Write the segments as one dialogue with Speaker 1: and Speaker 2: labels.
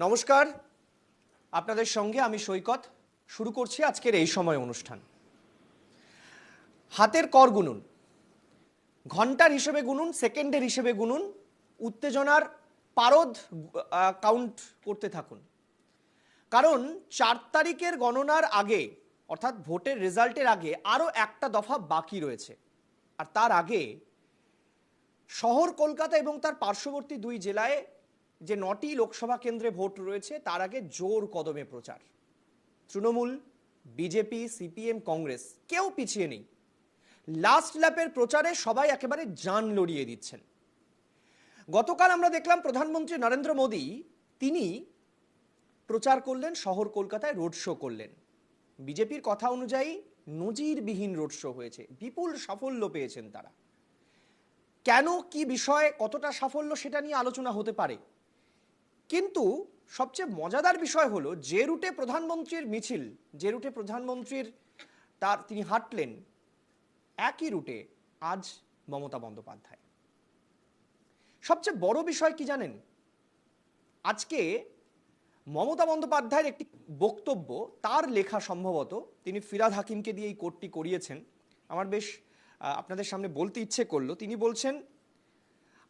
Speaker 1: নমস্কার, আপনাদের সঙ্গে আমি সৈকত। শুরু করছি আজকের এই সময় অনুষ্ঠান। হাতের কর গুনুন, ঘন্টার হিসেবে গুনুন, সেকেন্ডের হিসেবে গুনুন, উত্তেজনার পারদ কাউন্ট করতে থাকুন। কারণ 4 তারিখের গণনার আগে, অর্থাৎ ভোটের রেজাল্টের আগে আরও একটা দফা বাকি রয়েছে। আর তার আগে শহর কলকাতা এবং তার পার্শ্ববর্তী 2 জেলায় যে 9টি লোকসভা কেন্দ্রে ভোট রয়েছে তার আগে জোর কদমে প্রচার। তৃণমূল, বিজেপি, সিপিএম, কংগ্রেস কেউ পিছিয়ে নেই। লাস্ট ল্যাপের প্রচারে সবাই একেবারে জান লড়িয়ে দিচ্ছেন। গতকাল আমরা দেখলাম প্রধানমন্ত্রী নরেন্দ্র মোদী তিনি প্রচার করলেন, শহর কলকাতায় রোড শো করলেন। বিজেপির কথা অনুযায়ী নজিরবিহীন রোড শো হয়েছে, বিপুল সাফল্য পেয়েছেন তারা। কেন, কি বিষয়, কতটা সাফল্য সেটা নিয়ে আলোচনা হতে পারে, কিন্তু সবচেয়ে মজাদার বিষয় হলো যে রুটে প্রধানমন্ত্রীর মিছিল, যে রুটে প্রধানমন্ত্রীর তিনি হাঁটলেন, একই রুটে আজ মমতা বন্দ্যোপাধ্যায়। সবচেয়ে বড় বিষয় কি জানেন, আজকে মমতা বন্দ্যোপাধ্যায়ের একটি বক্তব্য, তার লেখা সম্ভবত, তিনি ফিরহাদ হাকিমকে দিয়ে এই কোটটি করিয়েছেন। আমার বেশ আপনাদের সামনে বলতে ইচ্ছে করলো। তিনি বলছেন,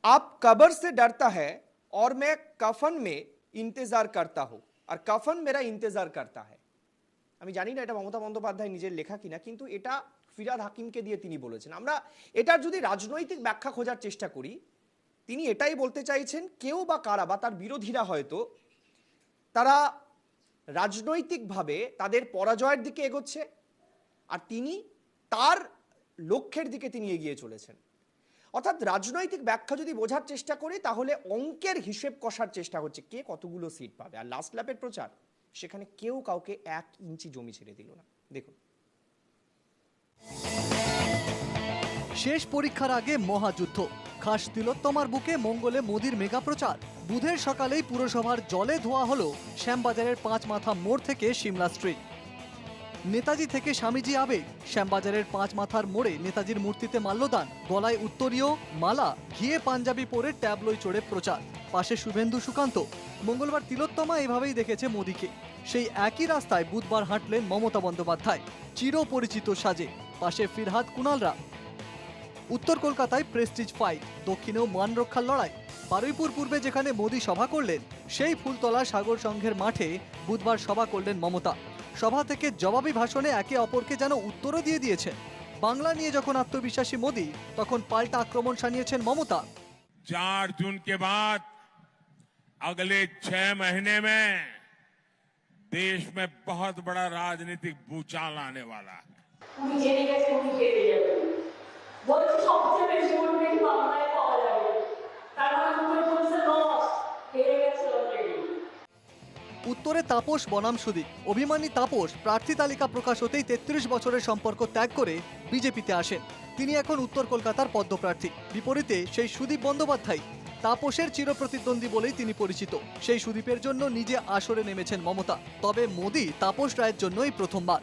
Speaker 1: আপ কবর সে ডরতা হ্যায় और मैं कफन में इंतजार करता हूं और कफन मेरा इंतजार करता है। আমি জানি না এটা মমতা বন্দ্যোপাধ্যায় নিজের লেখা কিনা, কিন্তু এটা ফিরহাদ হাকিমকে দিয়ে তিনি বলেছেন। আমরা এটার যদি রাজনৈতিক ব্যাখ্যা খোঁজার চেষ্টা করি, তিনি এটাই বলতে চাইছেন, কেউ বা কারা বা তার বিরোধীরা হয়তো তারা রাজনৈতিকভাবে তাদের পরাজয়ের দিকে এগোচ্ছে আর তিনি তার লক্ষ্যের দিকে তিনি এগিয়ে চলেছেন। অর্থাৎ রাজনৈতিক ব্যাখ্যা যদি বোঝার চেষ্টা করি তাহলে অঙ্কের হিসেব কষার চেষ্টা হচ্ছে কে কতগুলো সিট পাবে। আর লাস্ট ল্যাপের প্রচার, সেখানে কেউ কাউকে 1 ইঞ্চি জমি ছেড়ে দিল না। দেখুন,
Speaker 2: শেষ পরীক্ষার আগে মহাযুদ্ধ, খাস তিলোত্তমার বুকে মঙ্গলে মোদির মেগা প্রচার। বুধের সকালেই পুরসভার জলে ধোয়া হলো শ্যামবাজারের 5 মাথা মোড় থেকে সিমলা স্ট্রিট। নেতাজি থেকে স্বামীজি আবেগ, শ্যামবাজারের 5 মাথার মোড়ে নেতাজির মূর্তিতে মাল্যদান, গলায় উত্তরীয়, মালা, ঘিয়ে পাঞ্জাবি পরে ট্যাবলোয় চড়ে প্রচার। পাশে শুভেন্দু সুকান্ত। মঙ্গলবার তিলোত্তমা এভাবেই দেখেছে মোদিকে। সেই একই রাস্তায় বুধবার হাঁটলেন মমতা বন্দ্যোপাধ্যায়, চিরপরিচিত সাজে। পাশে ফিরহাদ, কুণালরা। উত্তর কলকাতায় প্রেস্টিজ ফাইট, দক্ষিণেও মান রক্ষার লড়াই। বারুইপুর পূর্বে যেখানে মোদি সভা করলেন, সেই ফুলতলা সাগর সংঘের মাঠে বুধবার সভা করলেন মমতা। সভা থেকে জবাবি ভাষণে একে অপরকে যেন উত্তরও দিয়ে দিয়েছেন। বাংলা নিয়ে যখন আত্মবিশ্বাসী মোদি, তখন পাল্টা আক্রমণ শানিয়েছেন মমতা।
Speaker 3: 4 जून के बाद अगले 6 महीने में देश में बहुत बड़ा राजनीतिक भूचाल आने वाला है।
Speaker 2: উত্তরে তাপস বনাম সুদীপ। অভিমানী তাপস প্রার্থী তালিকা প্রকাশ হতেই 33 বছরের সম্পর্ক ত্যাগ করে বিজেপিতে আসেন। তিনি এখন উত্তর কলকাতার পদ্মপ্রার্থী। বিপরীতে সেই সুদীপ বন্দ্যোপাধ্যায়, তাপসের চিরপ্রতিদ্বন্দ্বী বলেই তিনি পরিচিত। সেই সুদীপের জন্য নিজে আসরে নেমেছেন মমতা। তবে মোদি তাপস রায়ের জন্যই প্রথমবার।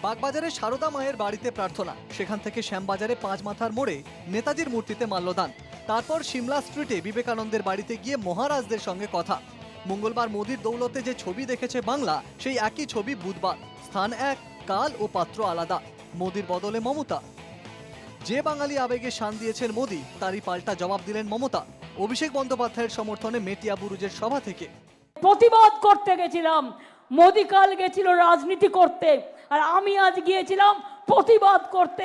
Speaker 2: বাগবাজারে সারদা মায়ের বাড়িতে প্রার্থনা, সেখান থেকে শ্যামবাজারে 5 মাথার মোড়ে নেতাজির মূর্তিতে মাল্যদান, তারপর সিমলা স্ট্রিটে বিবেকানন্দের বাড়িতে গিয়ে মহারাজদের সঙ্গে কথা। মঙ্গলবার মোদির দৌলতে যে ছবি দেখেছে বাংলা, সেই একই ছবি বুধবার। স্থান এক, কাল ও পাত্র আলাদা। মোদির বদলে মমতা। যে বাঙালি আবেগে শান দিয়েছেন মোদি, তারই পাল্টা জবাব দিলেন মমতা। অভিষেক বন্দ্যোপাধ্যায়ের সমর্থনে মেটিয়া বুরুজের সভা থেকে
Speaker 4: প্রতিবাদ করতে গেছিলাম। মোদি কাল গেছিল রাজনীতি করতে, আর আমি আজ গিয়েছিলাম প্রতিবাদ করতে।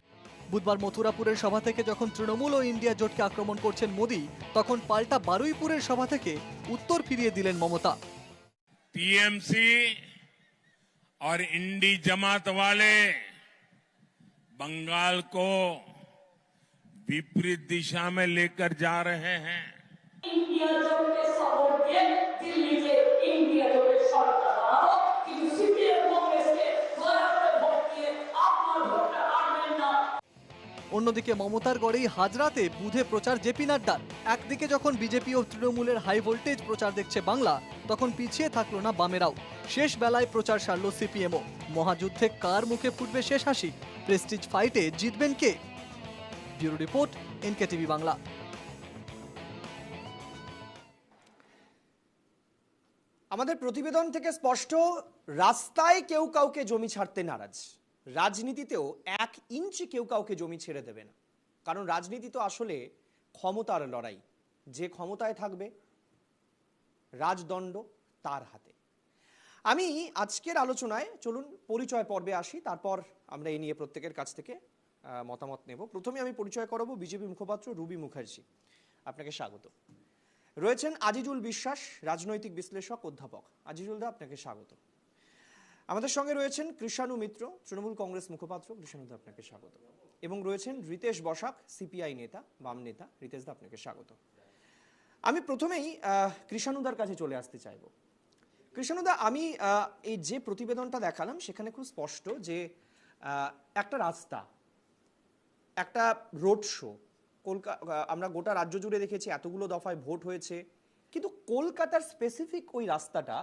Speaker 2: বুধবার মথুরাপুরের সভা থেকে যখন তৃণমূল ও ইন্ডিয়া জোটকে আক্রমণ করছেন মোদি, তখন পাল্টা বারুইপুরের সভা থেকে উত্তর ফিরিয়ে দিলেন মমতা।
Speaker 3: टीएमसी और इंडी जमात वाले बंगाल को विपरीत दिशा में लेकर जा रहे हैं।
Speaker 4: इंडिया जोट के सपोर्ट দিয়ে दिल्ली के इंडिया जोट সরকার বানাবো, কিন্তু সিপিএম কংগ্রেসকে দয়াতে ভোট দিয়ে আপনার ভোটটা আনবেন না।
Speaker 2: অন্যদিকে মমতার গড়েই হাজরাতে বুধে প্রচার জেপি নাড্ডার। একদিকে যখন বিজেপি ও তৃণমূলের হাই ভোল্টেজ প্রচার দেখছে বাংলা, তখন পিছিয়ে থাকলো না বামেরাও। শেষ বেলায় প্রচার সারল সিপিএমও। মহাযুদ্ধে কার মুখে ফুটবে শেষ হাসি? প্রেস্টিজ ফাইটে জিতবেন কে? Bureau report, NKTV Bangla.
Speaker 1: আমাদের প্রতিবেদন থেকে স্পষ্ট, রাস্তায় কেউ কাউকে জমি ছাড়তে নারাজ, রাজনীতিতেও 1 ইঞ্চি কেউ কাউকে জমি ছেড়ে দেবে না। কারণ রাজনীতি তো আসলে ক্ষমতার লড়াই, যে ক্ষমতায় থাকবে রাজদণ্ড তার হাতে। আমি আজকের আলোচনায় চলুন পরিচয় পর্বে আসি, তারপর আমরা এই নিয়ে প্রত্যেকের কাছ থেকে মতামত নেব। প্রথমে আমি পরিচয় করাবো বিজেপি মুখপাত্র রুবি মুখার্জি। আপনাকে স্বাগত। রয়েছেন আজিজুল বিশ্বাস, রাজনৈতিক বিশ্লেষক, অধ্যাপক। আজিজুল দা, আপনাকে স্বাগত। আমাদের সঙ্গে রয়েছেন কৃষাণু মিত্র, তৃণমূল কংগ্রেস মুখপাত্র। কৃষাণু দা, আপনাকে স্বাগত। এবং রয়েছেন রিতেশ বসাক, সিপিআই নেতা, বাম নেতা। রিতেশ দা, আপনাকে স্বাগত। আমি প্রথমেই কৃষাণুদার কাছে চলে আসতে চাইব। কৃষাণুদা, আমি এই যে প্রতিবেদনটা দেখালাম সেখানে খুব স্পষ্ট যে একটা রাস্তা, একটা রোড শো, আমরা গোটা রাজ্য জুড়ে দেখেছি এতগুলো দফায় ভোট হয়েছে, কিন্তু কলকাতার স্পেসিফিক ওই রাস্তাটা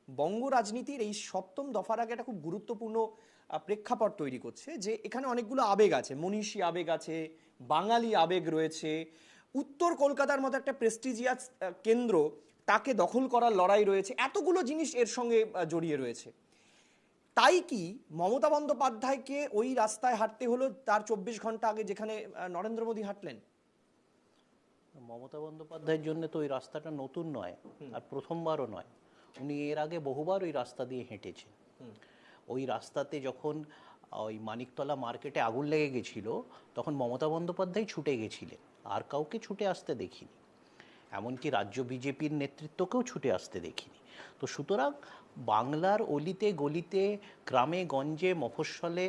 Speaker 1: বঙ্গ রাজনীতির এই 7ম দফার আগে একটা খুব গুরুত্বপূর্ণ প্রেক্ষাপট তৈরি করছে, যে এখানে অনেকগুলো আবেগ আছে, মনীষী আবেগ আছে, বাঙালি আবেগ রয়েছে। উত্তর কলকাতার মতো একটা প্রেস্টিজিয়াস কেন্দ্র, তাকে দখল করার লড়াই রয়েছে, এতগুলো জিনিস এর সঙ্গে জড়িয়ে রয়েছে। তাই কি মমতা বন্দ্যোপাধ্যায়কে ওই রাস্তায় হাঁটতে হলো তার 24 ঘন্টা আগে, যেখানে নরেন্দ্র মোদী হাঁটলেন?
Speaker 5: মমতা বন্দ্যোপাধ্যায়ের জন্য তো ওই রাস্তাটা নতুন নয়, আর প্রথমবারও নয়। উনি এর আগে বহুবার ওই রাস্তা দিয়ে হেঁটেছেন। ওই রাস্তাতে যখন ওই মানিকতলা মার্কেটে আগুন লেগে গেছিল, তখন মমতা বন্দ্যোপাধ্যায় ছুটে গেছিলেন, আর কাউকে ছুটে আসতে দেখিনি। এমনকি রাজ্য বিজেপির নেতৃত্বকেও ছুটে আসতে দেখিনি। তো সুতরাং বাংলার অলিতে গলিতে, গ্রামে গঞ্জে, মফস্বলে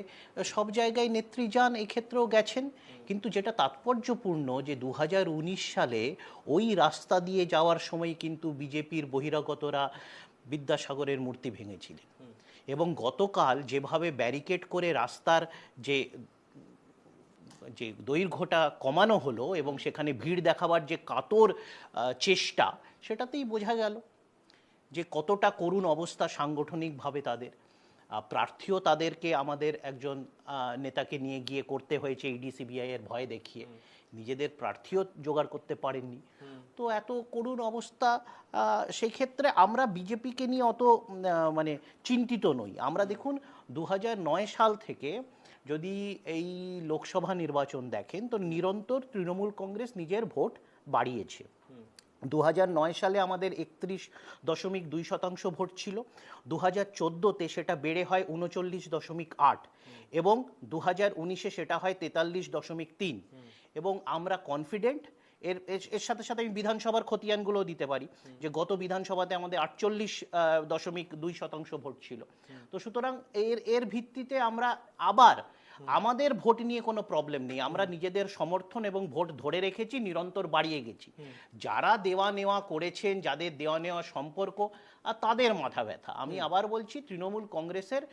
Speaker 5: সব জায়গায় নেত্রী যান, এক্ষেত্রেও গেছেন। কিন্তু যেটা তাৎপর্যপূর্ণ, যে 2019 সালে ওই রাস্তা দিয়ে যাওয়ার সময় কিন্তু বিজেপির বহিরাগতরা বিদ্যাসাগরের মূর্তি ভেঙেছিলেন। এবং গতকাল যেভাবে ব্যারিকেড করে রাস্তার যে দৈর্ঘ্যটা কমানো হলো এবং সেখানে ভিড় দেখাবার যে কাতর চেষ্টা, সেটাতেই বোঝা গেল যে কতটা করুণ অবস্থা সাংগঠনিকভাবে তাদের। প্রার্থীও তাদেরকে আমাদের একজন নেতাকে নিয়ে গিয়ে করতে হয়েছে ইডি-সিবিআই এর ভয় দেখিয়ে, নিজেদের প্রার্থীও জোগাড় করতে পারেননি। তো এত করুণ অবস্থা, সেই ক্ষেত্রে আমরা বিজেপিকে নিয়ে অত মানে চিন্তিত নই। আমরা দেখুন 2009 সাল থেকে যদি এই লোকসভা নির্বাচন দেখেন, তো নিরন্তর তৃণমূল কংগ্রেস নিজের ভোট বাড়িয়েছে। 2009 সালে আমাদের 31.2% ভোট ছিল, 2014-তে সেটা বেড়ে হয় 39.8, এবং 2019-এ সেটা হয় 43.3। এবং আমরা কনফিডেন্ট, এর সাথে সাথে আমি বিধানসভার খতিয়ানগুলো দিতে পারি, যে গত বিধানসভাতে আমাদের 48.2% ভোট ছিল। তো সুতরাং এর ভিত্তিতে আমরা আবার, আমাদের ভোট নিয়ে কোনো প্রবলেম নেই, আমরা নিজেদের সমর্থন এবং ভোট ধরে রেখেছি, নিরন্তর বাড়িয়ে গেছি। যারা দেওয়া নেওয়া করেছেন, যাদের দেওয়া নেওয়া সম্পর্ক, আর তাদের মাথা ব্যথা। আমি আবার বলছি, তৃণমূল কংগ্রেসের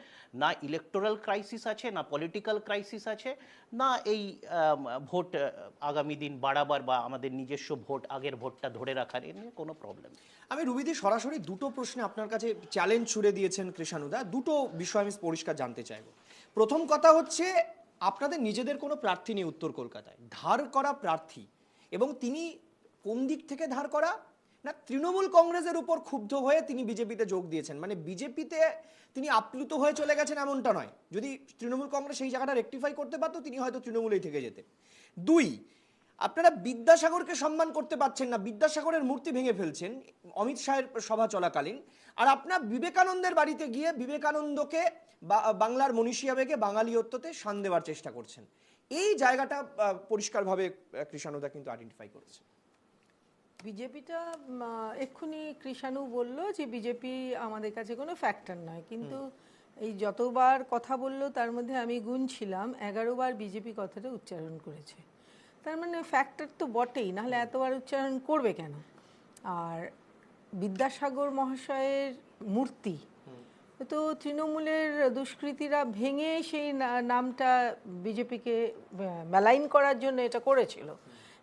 Speaker 5: না ইলেকটোরাল ক্রাইসিস আছে, না পলিটিক্যাল ক্রাইসিস আছে, না এই ভোট আগামী দিন বাড়াবার বা আমাদের নিজস্ব ভোট, আগের ভোটটা ধরে রাখার, এ নিয়ে কোনো প্রবলেম নেই।
Speaker 1: আমি রুবিদি সরাসরি দুটো প্রশ্নে আপনার কাছে চ্যালেঞ্জ ছুড়ে দিয়েছেন কৃষাণুদা, দুটো বিষয় আমি পরিষ্কার জানতে চাইব। প্রথম কথা হচ্ছে, আপনাদের নিজেদের কোনো প্রার্থী নেই উত্তর কলকাতায়, ধার করা প্রার্থী, এবং তিনি কোন দিক থেকে ধার করা না, তৃণমূল কংগ্রেসের উপর ক্ষুব্ধ হয়ে তিনি বিজেপিতে যোগ দিয়েছেন। মানে বিজেপিতে তিনি আপ্লুত হয়ে চলে গেছেন এমনটা নয়, যদি তৃণমূল কংগ্রেস সেই জায়গাটা রেকটিফাই করতে পারতো, তিনি হয়তো তৃণমূলেই থেকে যেতেন। 2, আপনারা বিদ্যাসাগরকে সম্মান করতে পারছেন না, বিদ্যাসাগরের মূর্তি ভেঙে ফেলছেন অমিত শাহের সভা চলাকালীন, আর আপনার বিবেকানন্দের বাড়িতে গিয়ে বিবেকানন্দকে বাংলার মনীষী আবেগে বাঙালিয়ত্বতে শান দেওয়ার চেষ্টা করছেন। এই জায়গাটা পরিষ্কারভাবে কৃষাণুদা কিন্তু আইডেন্টিফাই করেছে।
Speaker 6: বিজেপিটা এক্ষুনি কৃষাণু বলল যে বিজেপি আমাদের কাছে কোনো ফ্যাক্টর নয়, কিন্তু এই যতবার কথা বললো তার মধ্যে আমি গুনছিলাম 11 বার বিজেপি কথাটা উচ্চারণ করেছে। তার মানে ফ্যাক্টর তো বটেই, নাহলে এতবার উচ্চারণ করবে কেন? আর বিদ্যাসাগর মহাশয়ের মূর্তি তো তৃণমূলের দুষ্কৃতীরা ভেঙে সেই নামটা বিজেপিকে মেলাইন করার জন্য এটা করেছিল,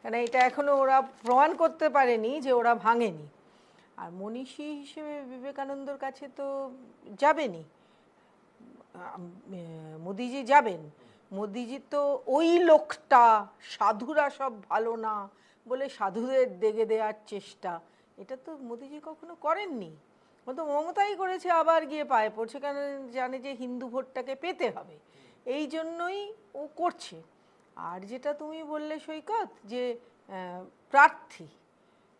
Speaker 6: কেন এটা এখনো ওরা প্রমাণ করতে পারেনি যে ওরা ভাঙেনি। আর মনীষী হিসেবে বিবেকানন্দর কাছে তো যাবেনই, মোদিজি যাবেন। মোদিজি তো ওই লোকটা, সাধুরা সব ভালো না বলে সাধুদের দেগে দেওয়ার চেষ্টা, এটা তো মোদিজি কখনো করেননি। ও তো মমতাই করেছে, আবার গিয়ে পায়ে পড়ছে, কারণ জানে যে হিন্দু ভোটটাকে পেতে হবে, এই জন্যই ও করছে। আর যেটা তুমি বললে সৈকত, যে প্রার্থী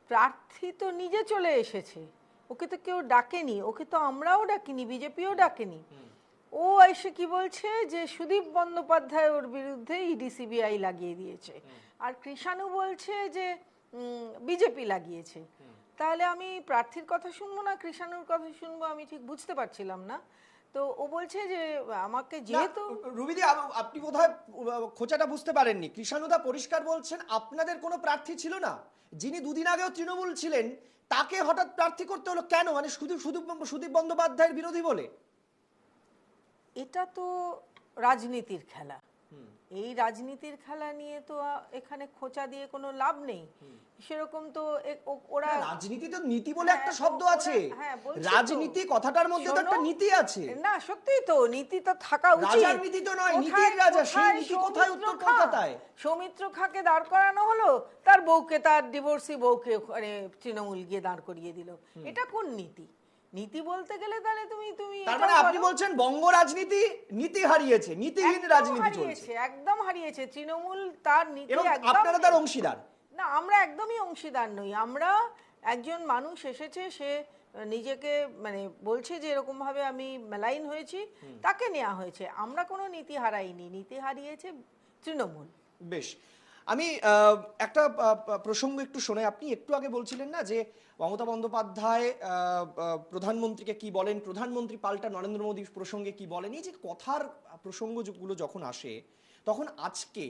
Speaker 6: প্রার্থী তো নিজে চলে এসেছে, ওকে তো কেউ ডাকেনি, ওকে তো আমরাও ডাকিনি, বিজেপিও ডাকেনি। ও এসে কি বলছে যে সুদীপ বন্দ্যোপাধ্যায় ওর বিরুদ্ধে ইডি সিবিআই লাগিয়ে দিয়েছে, আর কৃষাণু বলছে যে বিজেপি লাগিয়েছে। তাহলে আমি প্রার্থীর কথা শুনবো না কৃষাণুর কথা শুনবো, আমি ঠিক বুঝতে পারছিলাম না। তো ও বলছে যে আমাকে যেহেতু
Speaker 1: রুবিদি, আপনি বোধহয় খোঁচাটা বুঝতে পারেননি। কৃষাণুদা পরিষ্কার বলছেন আপনাদের কোনো প্রার্থী ছিল না, যিনি দুদিন আগেও তৃণমূল ছিলেন তাকে হঠাৎ প্রার্থী করতে হলো কেন? মানে সুদীপ বন্দ্যোপাধ্যায়ের বিরোধী বলে?
Speaker 6: এটা তো রাজনীতির খেলা, এই রাজনীতির খেলা নিয়ে তো এখানে খোঁচা দিয়ে কোনো লাভ নেই। সেরকম তো ওরা
Speaker 1: রাজনীতি তো নীতি বলে একটা শব্দ আছে,
Speaker 6: বলছি তো।
Speaker 1: রাজনীতি কথাটার মধ্যে তো একটা
Speaker 6: শোনো,
Speaker 1: নীতি আছে।
Speaker 6: না সত্যিই তো নীতি তো থাকা উচিত।
Speaker 1: রাজার নীতি তো নয়, নীতির রাজা, সেই নীতি কোথায় উত্তর কলকাতায়?
Speaker 6: সৌমিত্র খাঁকে দাঁড় করানো হলো, তার বউকে, তার ডিভোর্সি বউকে তৃণমূল গিয়ে দাঁড় করিয়ে দিল। এটা কোন নীতি? নীতি বলতে গেলে তাহলে তুমি
Speaker 1: তার মানে আপনি বলছেন বঙ্গ রাজনীতি নীতি হারিয়েছে, নীতিহীন রাজনীতি চলছে।
Speaker 6: একদম হারিয়েছে তৃণমূল তার নীতি,
Speaker 1: এবং
Speaker 6: একদম
Speaker 1: আপনারা তার অংশীদার
Speaker 6: না। আমরা একদমই অংশীদার নই। আমরা একজন মানুষ এসেছে, সে নিজেকে মানে বলছে যে এরকম ভাবে আমি মেলাইন হয়েছি, তাকে নেওয়া হয়েছে। আমরা কোনো নীতি হারাইনি, নীতি হারিয়েছে তৃণমূল।
Speaker 1: বেশ, আমি একটা প্রসঙ্গ একটু শোনাই। আপনি একটু আগে বলছিলেন না যে মমতা বন্দ্যোপাধ্যায় প্রধানমন্ত্রীকে কি বলেন, প্রধানমন্ত্রী পাল্টা নরেন্দ্র মোদী প্রসঙ্গে কি বলেন। এই যে কথার প্রসঙ্গগুলো যখন আসে, তখন আজকে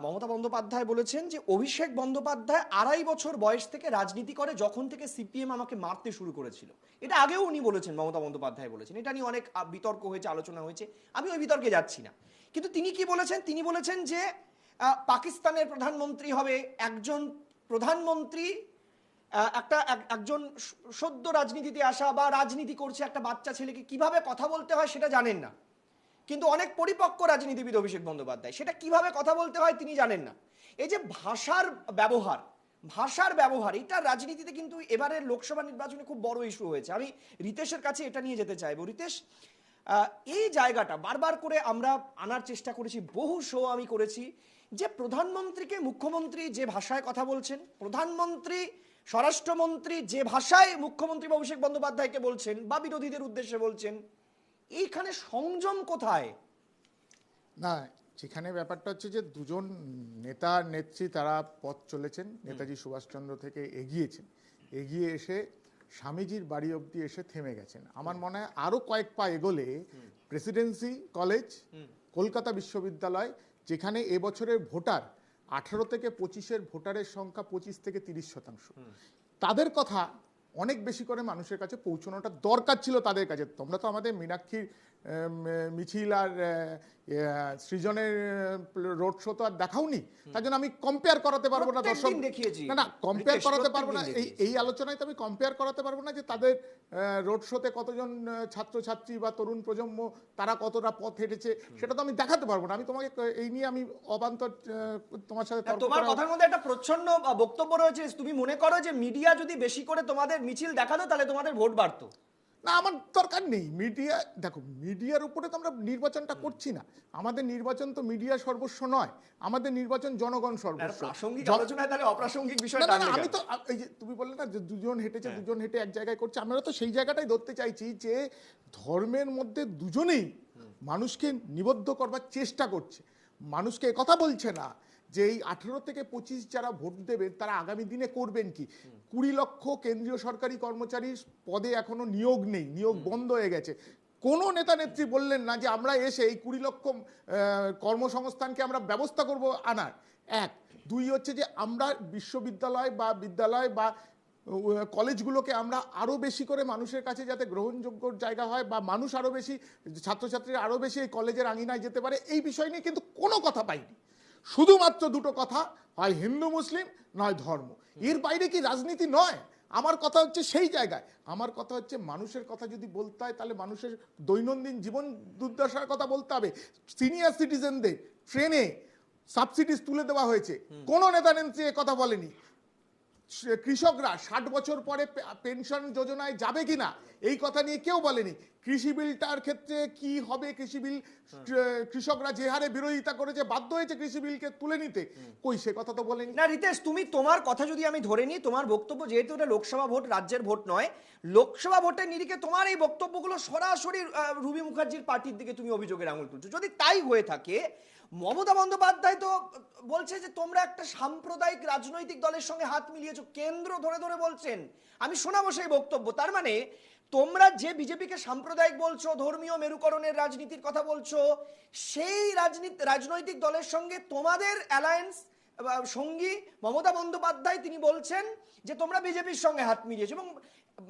Speaker 1: মমতা বন্দ্যোপাধ্যায় বলেছেন যে অভিষেক বন্দ্যোপাধ্যায় 2.5 বছর বয়স থেকে রাজনীতি করে, যখন থেকে সিপিএম আমাকে মারতে শুরু করেছিল। এটা আগেও উনি বলেছেন, মমতা বন্দ্যোপাধ্যায় বলেছেন। এটা নিয়ে অনেক বিতর্ক হয়েছে, আলোচনা হয়েছে, আমি ওই বিতর্কে যাচ্ছি না। কিন্তু তিনি কি বলেছেন? তিনি বলেছেন যে পাকিস্তানের প্রধানমন্ত্রী হবে একজন প্রধানমন্ত্রী, একজন সদ্য রাজনীতিতে আসা বা রাজনীতি করছে একটা বাচ্চা ছেলেকে কিভাবে কথা বলতে হয় সেটা জানেন না, কিন্তু অনেক পরিপক্ক রাজনীতিবিদ অভিষেক বন্দ্যোপাধ্যায়, সেটা কিভাবে কথা বলতে হয় তিনি জানেন না। এই যে ভাষার ব্যবহার এটা রাজনীতিতে কিন্তু এবারের লোকসভা নির্বাচনে খুব বড় ইস্যু হয়েছে। আমি রিতেশের কাছে এটা নিয়ে যেতে চাইবো। রিতেশ, এই জায়গাটা বারবার করে আমরা আনার চেষ্টা করেছি, বহু শো আমি করেছি, যে প্রধানমন্ত্রীকে মুখ্যমন্ত্রী যে ভাষায় কথা বলছেন, প্রধানমন্ত্রী স্বরাষ্ট্রমন্ত্রী যে ভাষায় মুখ্যমন্ত্রী বা অভিষেক বন্দ্যোপাধ্যায়কে বলছেন বা বিরোধীদের উদ্দেশ্যে বলছেন, এইখানে সংযম কোথায়?
Speaker 7: না, সেখানে ব্যাপারটা হচ্ছে যে দুজন নেতা নেত্রী তারা পথ চলেছেন, নেতাজি সুভাষচন্দ্র থেকে এগিয়ে এসে স্বামীজির বাড়ি অবধি এসে থেমে গেছেন। আমার মনে হয় আরো কয়েক পা এগোলে প্রেসিডেন্সি কলেজ, কলকাতা বিশ্ববিদ্যালয়, যেখানে এবছরের ভোটার 18 থেকে 25-এর ভোটারের সংখ্যা 25 থেকে 30%, তাদের কথা অনেক বেশি করে মানুষের কাছে পৌঁছানোটা দরকার ছিল তাদের কাছে। তোমরা তো আমাদের মীনাক্ষীর মিছিল আর সৃজনের রোড শো তো আর দেখাওনি, তার জন্য আমি কম্পেয়ার করাতে পারবো না দর্শক। না কম্পেয়ার করাতে পারবো না, এই আলোচনায় তো আমি কম্পেয়ার করাতে পারবো না যে তাদের রোড শোতে কতজন ছাত্রছাত্রী বা তরুণ প্রজন্ম তারা কতটা পথ হেঁটেছে, সেটা তো আমি দেখাতে পারবো না। আমি তোমাকে এই নিয়ে আমি অবান্তর তোমার সাথে
Speaker 1: তোমার কথার মধ্যে একটা প্রচ্ছন্ন বক্তব্য রয়েছে। তুমি মনে করো যে মিডিয়া যদি বেশি করে তোমাদের মিছিল দেখাতো তাহলে তোমাদের ভোট বাড়তো?
Speaker 7: না, আমার দরকার নেই মিডিয়া। দেখো, মিডিয়ার উপরে তো আমরা নির্বাচনটা করছি না। আমাদের নির্বাচন তো মিডিয়া সর্বস্ব নয়, আমাদের নির্বাচন জনগণ সর্বস্ব।
Speaker 1: প্রাসঙ্গিক আলোচনায় তাহলে অপ্রাসঙ্গিক বিষয়
Speaker 7: আমি তো এই যে তুমি বললে না যে দুজন হেঁটেছে, দুজন হেঁটে এক জায়গায় করছে, আমরা তো সেই জায়গাটাই ধরতে চাইছি যে ধর্মের মধ্যে দুজনেই মানুষকে নিবদ্ধ করবার চেষ্টা করছে। মানুষকে কথা বলছে না যে এই 18 থেকে 25 যারা ভোট দেবেন তারা আগামী দিনে করবেন কি। 20 লক্ষ কেন্দ্রীয় সরকারি কর্মচারীর পদে এখনো নিয়োগ নেই, নিয়োগ বন্ধ হয়ে গেছে। কোনো নেতা নেত্রী বললেন না যে আমরা এসে এই 20 লক্ষ কর্মসংস্থানকে আমরা ব্যবস্থা করব আনার। 1, 2 হচ্ছে যে আমরা বিশ্ববিদ্যালয় বা বিদ্যালয় বা কলেজগুলোকে আমরা আরও বেশি করে মানুষের কাছে যাতে গ্রহণযোগ্য জায়গা হয় বা মানুষ আরও বেশি, ছাত্রছাত্রীরা আরও বেশি এই কলেজের আঙিনায় যেতে পারে, এই বিষয় নিয়ে কিন্তু কোনো কথা পাইনি। শুধুমাত্র দুটো কথা, হয় হিন্দু মুসলিম নয় ধর্ম। এর বাইরে কি রাজনীতি নয়? আমার কথা হচ্ছে সেই জায়গায়, আমার কথা হচ্ছে মানুষের কথা যদি বলতে হয় তাহলে মানুষের দৈনন্দিন জীবন দুর্দশার কথা বলতে হবে। সিনিয়র সিটিজেনদের ট্রেনে সাবসিডিজ তুলে দেওয়া হয়েছে, কোনো নেতা নেত্রী কথা বলেনি। কৃষকরা 60 বছর পরে পেনশন যোজনায় যাবে কিনা এই কথা নিয়ে কেউ বলেনি। কৃষি বিলটার ক্ষেত্রে কি হবে, কৃষি বিল কৃষকরা যে হারে বিরোধিতা করেছে বাধ্য হয়েছে কৃষি বিলকে তুলে নিতে, কই সে কথা তো বলেনি।
Speaker 1: না রিতেশ, তুমি তোমার কথা যদি আমি ধরে নিই, তোমার বক্তব্য যেহেতু এটা লোকসভা ভোট, রাজ্যের ভোট নয়, লোকসভা ভোটের নিরিখে তোমার এই বক্তব্যগুলো সরাসরি রুবি মুখার্জির পার্টির দিকে তুমি অভিযোগের আঙুল তুলছো। যদি তাই হয়ে থাকে, মমতা বন্দ্যোপাধ্যায় তো বলছে যে তোমরা একটা সাম্প্রদায়িক রাজনৈতিক দলের সঙ্গে হাত মিলিয়েছো, কেন্দ্র ধরে ধরে বলছেন। আমি শোনাবো সেই বক্তব্য। তার মানে তোমরা যে বিজেপিকে সাম্প্রদায়িক বলছো, ধর্মীয় মেরুকরণের রাজনীতির কথা বলছো, সেই রাজনৈতিক দলের সঙ্গে তোমাদের অ্যালায়েন্স সঙ্গী মমতা বন্দ্যোপাধ্যায় তিনি বলছেন যে তোমরা বিজেপির সঙ্গে হাত মিলিয়েছো, এবং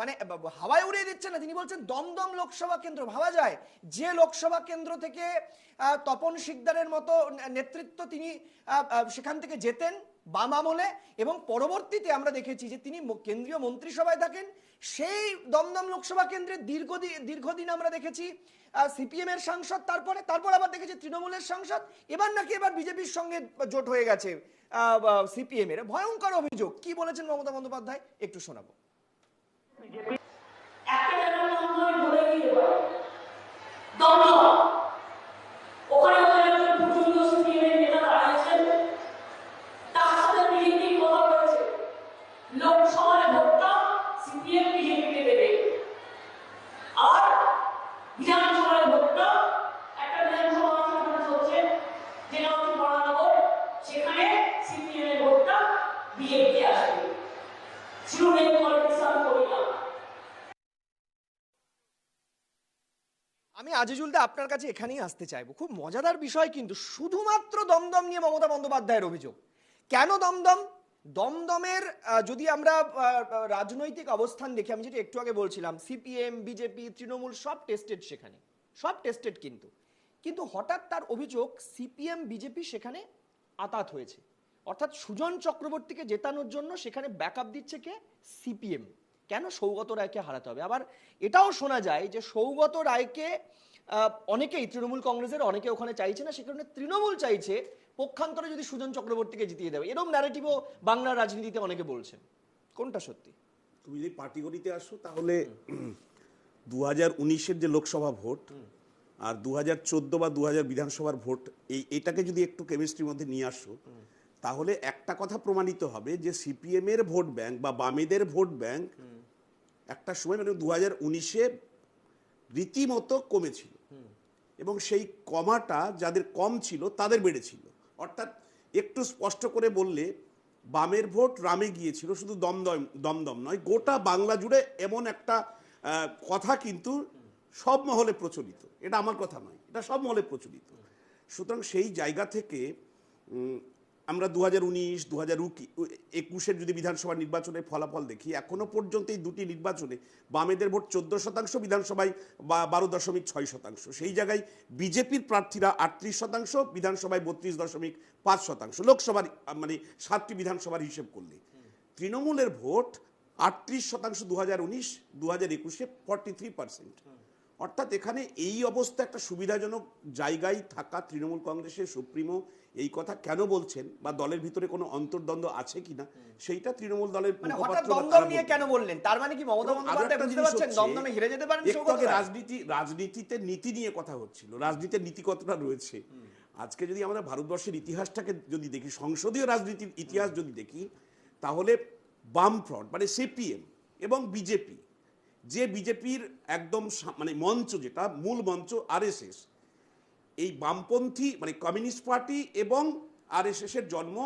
Speaker 1: মানে হাওয়ায় উড়িয়ে দিচ্ছেন না, তিনি বলছেন দমদম লোকসভা কেন্দ্র। ভাবা যায় যে লোকসভা কেন্দ্র থেকে তপন শিকদারের মতো নেতৃত্ব তিনি সেখান থেকে যেতেন বাম আমলে, এবং পরবর্তীতে আমরা দেখেছি যে তিনি কেন্দ্রীয় মন্ত্রিসভায় থাকেন। সেই দমদম লোকসভা কেন্দ্রে দীর্ঘদিন আমরা দেখেছি সিপিএম এর সাংসদ, তারপর আবার দেখেছি তৃণমূলের সাংসদ, এবার নাকি এবার বিজেপির সঙ্গে জোট হয়ে গেছে সিপিএম এর। ভয়ঙ্কর অভিযোগ। কি বলেছেন মমতা বন্দ্যোপাধ্যায় একটু শোনাবো।
Speaker 4: একটা জায়গার নাম আমি বলে দিয়ে পারি, দমদম। ওখানে একজন পূজনীয় সিপিএমের নেতা দাঁড়িয়েছেন, তার সাথে বিজেপি কথা বলেছে লোকসভায় ভোটটা সিপিএম বিজেপিকে দেবে, আর বিধানসভায় ভোটটা একটা বিধানসভা আসন চলছে যেটা হচ্ছে বরানগর, সেখানে সিপিএম এর ভোটটা বিজেপি আসবে। শিরোনাম পলিটিক্স আমি করি না।
Speaker 1: আমি আজিজুল দা আপনার কাছে এখানেই আসতে চাইবো। খুব মজাদার বিষয় কিন্তু, শুধুমাত্র দমদম নিয়ে মমতা বন্দ্যোপাধ্যায়ের অভিযোগ। কেন দমদম? দমদমের যদি আমরা রাজনৈতিক অবস্থান দেখি, আমি যেটা একটু আগে বলছিলাম, সিপিএম বিজেপি তৃণমূল সব টেস্টেড, সেখানে সব টেস্টেড, কিন্তু হঠাৎ তার অভিযোগ সিপিএম বিজেপি সেখানে আতাত হয়েছে। অর্থাৎ সুজন চক্রবর্তীকে জেতানোর জন্য সেখানে ব্যাকআপ দিচ্ছে কে? সিপিএম। কেন? সৌগত রায়কে হারাতে হবে। আবার এটাও শোনা যায় যে সৌগত রায়কে অনেকেই, তৃণমূল কংগ্রেসের অনেকে ওখানে চাইছে না, সে কারণে তৃণমূল চাইছে পক্ষান্তরে যদি সুজন চক্রবর্তীকে জিতিয়ে দেবে। এরকম ন্যারেটিভও বাংলার রাজনীতিতে অনেকে বলছেন। কোনটা সত্যি?
Speaker 8: তুমি যদি পার্টিগণিতে আসো তাহলে 2019-এর যে লোকসভা ভোট আর 2014 বা 2000 বিধানসভার ভোট, এটাকে যদি একটু কেমিস্ট্রির মধ্যে নিয়ে আসো, তাহলে একটা কথা প্রমাণিত হবে যে সিপিএম এর ভোট ব্যাংক বা বামেদের ভোট ব্যাংক একটা সময় মানে 2019-এ রীতিমতো কমেছিল, এবং সেই কমাটা যাদের কম ছিল তাদের বেড়েছিল। অর্থাৎ একটু স্পষ্ট করে বললে বামের ভোট রামে গিয়েছিল, শুধু দমদম নয়, গোটা বাংলা জুড়ে এমন একটা কথা কিন্তু সব মহলে প্রচলিত। এটা আমার কথা নয়, এটা সব মহলে প্রচলিত। সুতরাং সেই জায়গা থেকে আমরা 2019, 2021-এর যদি বিধানসভা নির্বাচনের ফলাফল দেখি, এখনো পর্যন্ত এই দুটি নির্বাচনে বামেদের ভোট 14%, বিধানসভায় 12.6%। সেই জায়গায় বিজেপির প্রার্থীরা 38%, বিধানসভায় 32.5%, লোকসভার মানে 7টি বিধানসভার হিসেব করলে। তৃণমূলের ভোট 38%, 2019, 2021-এ 43%। অর্থাৎ এখানে এই অবস্থা একটা সুবিধাজনক জায়গায় থাকা তৃণমূল কংগ্রেসের সুপ্রিমো এই কথা কেন বলছেন, বা দলের ভিতরে কোনো অন্তর্দ্বন্দ্ব আছে কিনা, সেইটা তৃণমূল দলের
Speaker 1: মানে হঠাৎ দমদম নিয়ে কেন বললেন? তার মানে কি মমতা বন্দ্যোপাধ্যায় বুঝতে পারছেন দমদমে হেরে যেতে পারেন?
Speaker 8: রাজনীতিতে নীতি নিয়ে কথা হচ্ছিল, রাজনীতির নীতি কতটা রয়েছে। আজকে যদি আমরা ভারতবর্ষের ইতিহাসটাকে যদি দেখি, সংসদীয় রাজনীতির ইতিহাস যদি দেখি, তাহলে বামফ্রন্ট মানে সিপিএম এবং বিজেপি, যে বিজেপির একদম মানে মঞ্চ, যেটা মূল মঞ্চ আরএসএস, এই বামপন্থী মানে কমিউনিস্ট পার্টি এবং আরএসএস এর জন্ম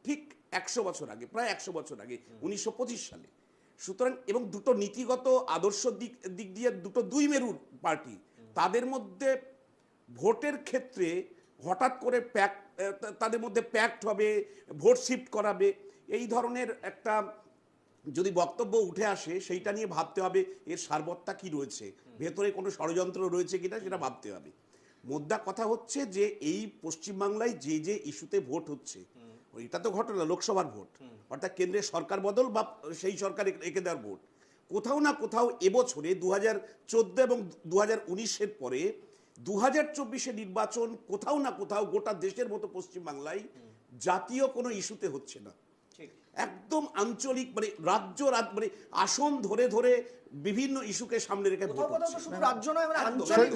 Speaker 8: ঠিক 100 বছর আগে, প্রায় 100 বছর আগে, 1925 সালে। সুতরাং এবং দুটো নীতিগত আদর্শ দিক দিয়ে দুটো দুই মেরুর পার্টি, তাদের মধ্যে ভোটের ক্ষেত্রে হঠাৎ করে তাদের মধ্যে প্যাক্ট হবে, ভোট শিফট করাবে, এই ধরনের একটা যদি বক্তব্য উঠে আসে, সেইটা নিয়ে ভাবতে হবে এর সারবত্তা কি রয়েছে, ভেতরে কোনো ষড়যন্ত্র রয়েছে কিনা সেটা ভাবতে হবে। মোদ্দা কথা হচ্ছে যে এই পশ্চিমবাংলায় যে যে ইস্যুতে ভোট হচ্ছে, এটা তো ঘটনা লোকসভার ভোট, অর্থাৎ কেন্দ্রের সরকার বদল বা সেই সরকার রেখে দেওয়ার ভোট, কোথাও না কোথাও এবছরে 2014 এবং 2019-এর পরে 2024-এর নির্বাচন কোথাও না কোথাও গোটা দেশের মতো পশ্চিমবাংলায় জাতীয় কোনো ইস্যুতে হচ্ছে না। একদম আঞ্চলিক মানে মানে আসন ধরে ধরে বিভিন্ন ইস্যুকে সামনে রেখে ভোট
Speaker 1: কোথাও কোথাও তো
Speaker 8: হচ্ছে।
Speaker 1: শুধু রাজ্য নয়, মানে
Speaker 8: একদম।
Speaker 1: আঞ্চলিক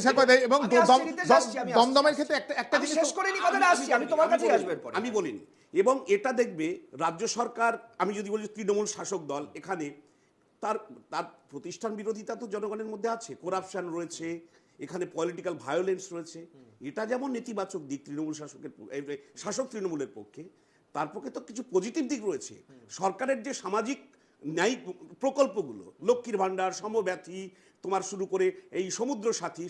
Speaker 7: সেই কথা এবং
Speaker 1: আমি আসছি, রিতেশ আসছি, আমি আসছি।
Speaker 7: দমদমের ক্ষেত্রে একটা
Speaker 1: আমি
Speaker 7: জিনিস
Speaker 1: শেষ করে নি কথাটা, আসছি আমি তোমার কাছেই আসবো এরপরে।
Speaker 8: আমি বলিনি। এবং এটা দেখবে রাজ্য সরকার, আমি যদি বলি তৃণমূল শাসক দল, এখানে তার তার প্রতিষ্ঠান বিরোধিতা তো জনগণের মধ্যে আছে, করাপশন রয়েছে, এখানে পলিটিক্যাল ভায়োলেন্স রয়েছে। এটা যেমন নেতিবাচক দিক তৃণমূল শাসক তৃণমূলের পক্ষে, তার পক্ষে তো কিছু পজিটিভ দিক রয়েছে। সরকারের যে সামাজিক ন্যায় প্রকল্পগুলো, লক্ষ্মীর ভাণ্ডার, সমব্যথী, তোমার শুরু করে এই সমুদ্র সাথী